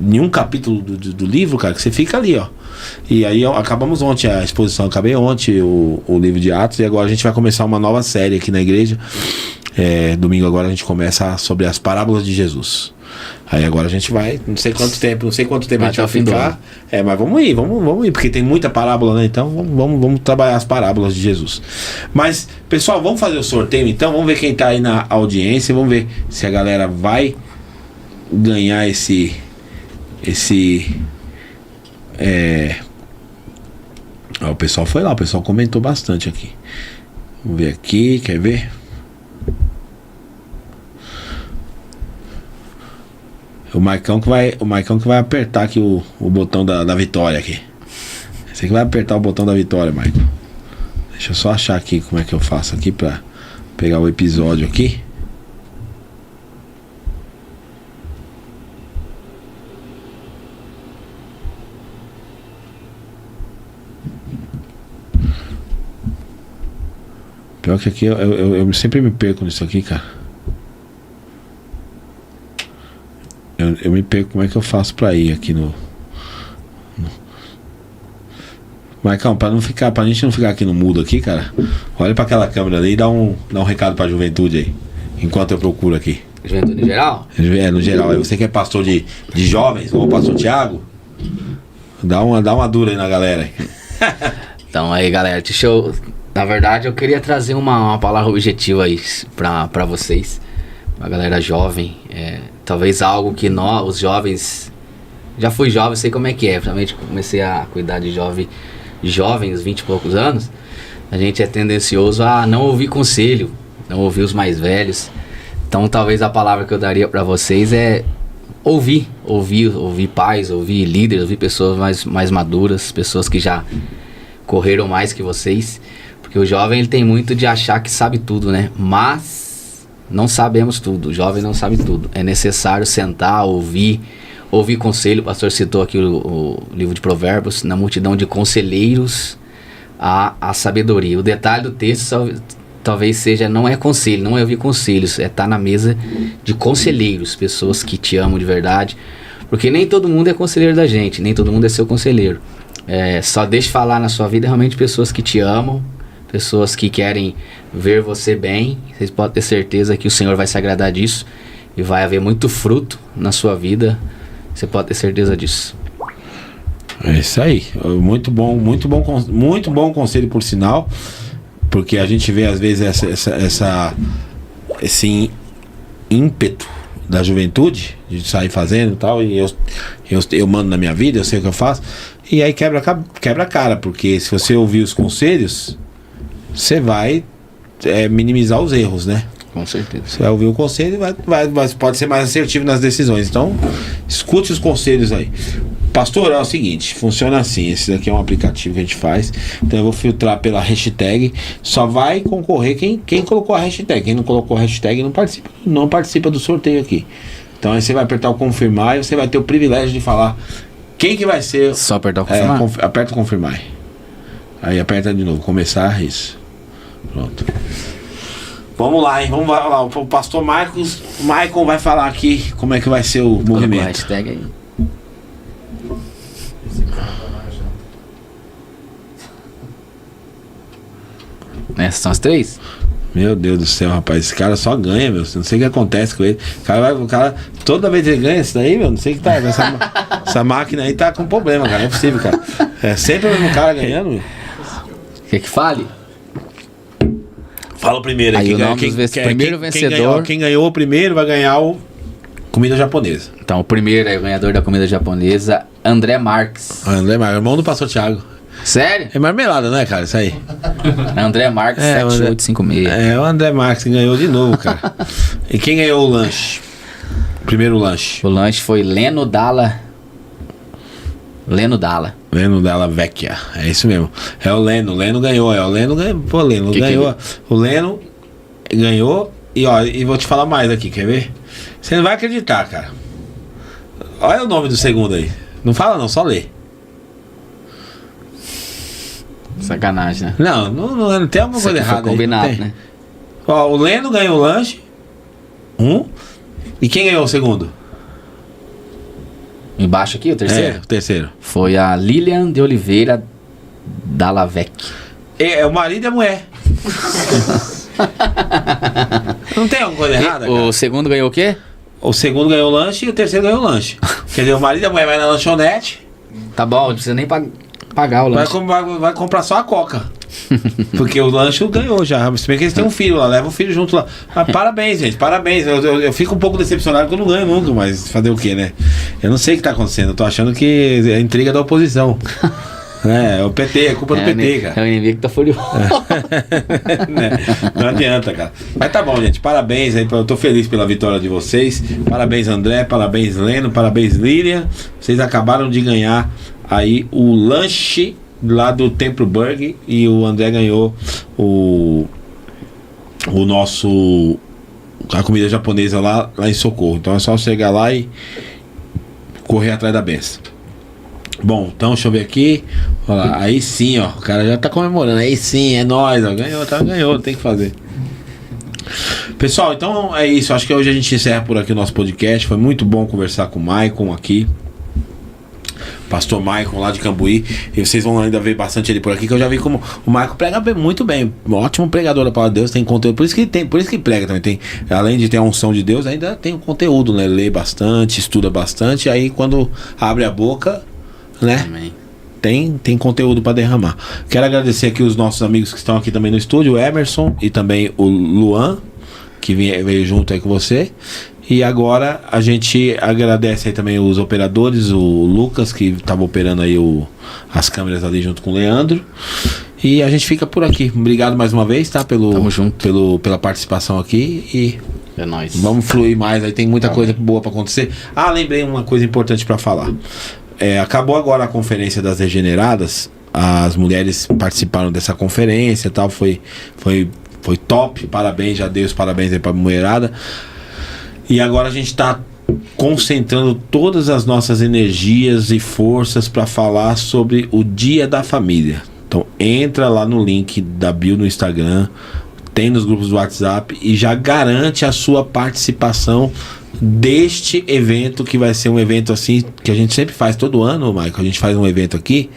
em um capítulo do livro, cara, que você fica ali, ó. E aí acabamos ontem a exposição, acabei ontem o livro de Atos, e agora a gente vai começar uma nova série aqui na igreja. Domingo agora a gente começa sobre as parábolas de Jesus. Aí agora a gente vai, não sei quanto tempo a gente vai ficar. Mas vamos ir, porque tem muita parábola, né? Então vamos trabalhar as parábolas de Jesus. Mas, pessoal, vamos fazer o sorteio então, vamos ver quem tá aí na audiência, vamos ver se a galera vai ganhar o pessoal foi lá, o pessoal comentou bastante aqui. Vamos ver aqui, quer ver? O Maicão que vai apertar aqui o botão da vitória aqui. Você que vai apertar o botão da vitória, Maicon. Deixa eu só achar aqui como é que eu faço aqui pra pegar o episódio aqui. Pior que aqui eu sempre me perco nisso aqui, cara. Eu me perco como é que eu faço pra ir aqui no... Maicão, pra gente não ficar aqui no mudo aqui, cara, olha pra aquela câmera ali e dá um recado pra juventude aí, enquanto eu procuro aqui. Juventude em geral? No geral. Aí você que é pastor de jovens, ou pastor Thiago, dá uma dura aí na galera. Então aí, galera, na verdade eu queria trazer uma palavra objetiva aí pra vocês, pra galera jovem. Talvez algo que os jovens... Já fui jovem, sei como é que é. Principalmente comecei a cuidar de jovens, 20 e poucos anos. A gente é tendencioso a não ouvir conselho, não ouvir os mais velhos. Então talvez a palavra que eu daria para vocês é ouvir pais, ouvir líderes, ouvir pessoas mais maduras, pessoas que já correram mais que vocês. Porque o jovem ele tem muito de achar que sabe tudo, né? Mas não sabemos tudo, o jovem não sabe tudo. É necessário sentar, ouvir conselho. O pastor citou aqui o livro de Provérbios: na multidão de conselheiros há a sabedoria. O detalhe do texto talvez seja, não é conselho, não é ouvir conselhos, é estar na mesa de conselheiros, pessoas que te amam de verdade. Porque nem todo mundo é conselheiro da gente, nem todo mundo é seu conselheiro. Só deixe falar na sua vida realmente pessoas que te amam, pessoas que querem ver você bem. Vocês podem ter certeza que o Senhor vai se agradar disso e vai haver muito fruto na sua vida. Você pode ter certeza disso. É isso aí. Muito bom conselho, por sinal, porque a gente vê às vezes esse ímpeto da juventude de sair fazendo e tal, e eu mando na minha vida, eu sei o que eu faço, e aí quebra a cara, porque se você ouvir os conselhos, você vai minimizar os erros, né? Com certeza. Você vai ouvir o conselho e pode ser mais assertivo nas decisões. Então, escute os conselhos aí. Pastor, é o seguinte, funciona assim. Esse daqui é um aplicativo que a gente faz. Então eu vou filtrar pela hashtag. Só vai concorrer quem colocou a hashtag. Quem não colocou a hashtag não participa do sorteio aqui. Então aí você vai apertar o confirmar e você vai ter o privilégio de falar quem que vai ser. Só apertar o confirmar? Aperta o confirmar. Aí aperta de novo, começar isso. Pronto. Vamos lá, hein? Vamos lá. O pastor Maicon vai falar aqui como é que vai ser o movimento. A hashtag aí. Essas são as 3? Meu Deus do céu, rapaz. Esse cara só ganha, meu. Não sei o que acontece com ele. O cara toda vez ele ganha isso daí, meu. Não sei o que tá. Essa máquina aí tá com problema, cara. Não é possível, cara. É sempre o mesmo cara ganhando, meu. Quer que fale? Fala o primeiro aí. Primeiro vencedor. Quem ganhou o primeiro vai ganhar comida japonesa. Então, o primeiro é o ganhador da comida japonesa, André Marques. André Marques, irmão do pastor Thiago. Sério? É marmelada, né, cara? Isso aí. André Marques, 7856. O André Marques que ganhou de novo, cara. E quem ganhou o lanche? Primeiro lanche. O lanche foi Leno Dalla Vecchia. É isso mesmo. É o Leno. O Leno ganhou. Pô, o Leno ganhou. O Leno ganhou. E vou te falar mais aqui, quer ver? Você não vai acreditar, cara. Olha o nome do segundo aí. Não fala não, só lê. Sacanagem, né? Não tem alguma Isso coisa aqui foi errada aí. combinado, Não tem. né? Ó, o Leno ganhou o lanche. E quem ganhou o segundo? Embaixo aqui, o terceiro? O terceiro. Foi a Lilian de Oliveira Dallavec. É o marido e a mulher. Não tem alguma coisa errada, cara? O segundo ganhou o quê? O segundo ganhou o lanche e o terceiro ganhou o lanche. Quer dizer, o marido e a mulher vai na lanchonete, Tá bom, não precisa nem pagar o lanche. vai comprar só a coca. Porque o lanche ganhou já. Se bem que eles têm um filho lá, leva o filho junto lá. Mas parabéns, gente, parabéns. Eu fico um pouco decepcionado porque eu não ganho nunca, mas fazer o quê, né? Eu não sei o que tá acontecendo. Eu tô achando que é a intriga da oposição. É o PT, é culpa do PT, cara. É o inimigo que tá furioso. Né? Não adianta, cara. Mas tá bom, gente. Parabéns aí. Eu tô feliz pela vitória de vocês. Parabéns, André. Parabéns, Leno. Parabéns, Lilian. Vocês acabaram de ganhar aí o lanche lá do Templo Burger. E o André ganhou o nosso... a comida japonesa lá em Socorro. Então é só chegar lá e correr atrás da benção. Bom, então deixa eu ver aqui. Olha lá, aí sim, ó. O cara já tá comemorando. Aí sim, é nóis, ó. Ganhou, tem que fazer. Pessoal, então é isso. Acho que hoje a gente encerra por aqui o nosso podcast. Foi muito bom conversar com o Maicon aqui. Pastor Maicon lá de Cambuí. E vocês vão ainda ver bastante ele por aqui, que eu já vi como o Maicon prega muito bem. Um ótimo pregador da palavra de Deus, tem conteúdo. Por isso que prega também. Tem, além de ter a unção de Deus, ainda tem o conteúdo, né? Lê bastante, estuda bastante. Aí quando abre a boca, né? Amém. Tem conteúdo para derramar. Quero agradecer aqui os nossos amigos que estão aqui também no estúdio, o Emerson e também o Luan, que veio junto aí com você. E agora a gente agradece aí também os operadores, o Lucas, que estava operando aí as câmeras ali junto com o Leandro. E a gente fica por aqui. Obrigado mais uma vez, tá? Tamo junto. Pela participação aqui. E É nóis. vamos fluir mais, aí tem muita coisa boa para acontecer. Lembrei uma coisa importante para falar. Acabou agora a conferência das regeneradas. As mulheres participaram dessa conferência e tal. Foi top. Parabéns a Deus, parabéns aí pra mulherada. E agora a gente tá concentrando todas as nossas energias e forças para falar sobre o Dia da Família. Então entra lá no link da bio no Instagram, tem nos grupos do WhatsApp e já garante a sua participação deste evento, que vai ser um evento assim que a gente sempre faz todo ano, Michael. A gente faz um evento aqui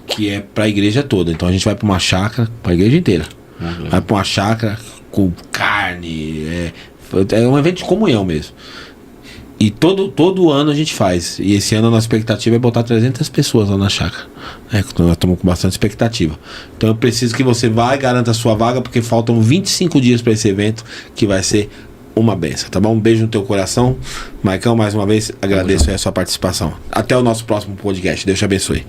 que é para a igreja toda. Então a gente vai para uma chácara, para a igreja inteira. Vai para uma chácara com carne, é um evento de comunhão mesmo. E todo ano a gente faz. E esse ano a nossa expectativa é botar 300 pessoas lá na chácara. Nós estamos com bastante expectativa. Então eu preciso que você vá e garanta a sua vaga, porque faltam 25 dias para esse evento, que vai ser uma benção, tá bom? Um beijo no teu coração. Maicão, mais uma vez, agradeço aí a sua participação. Até o nosso próximo podcast. Deus te abençoe.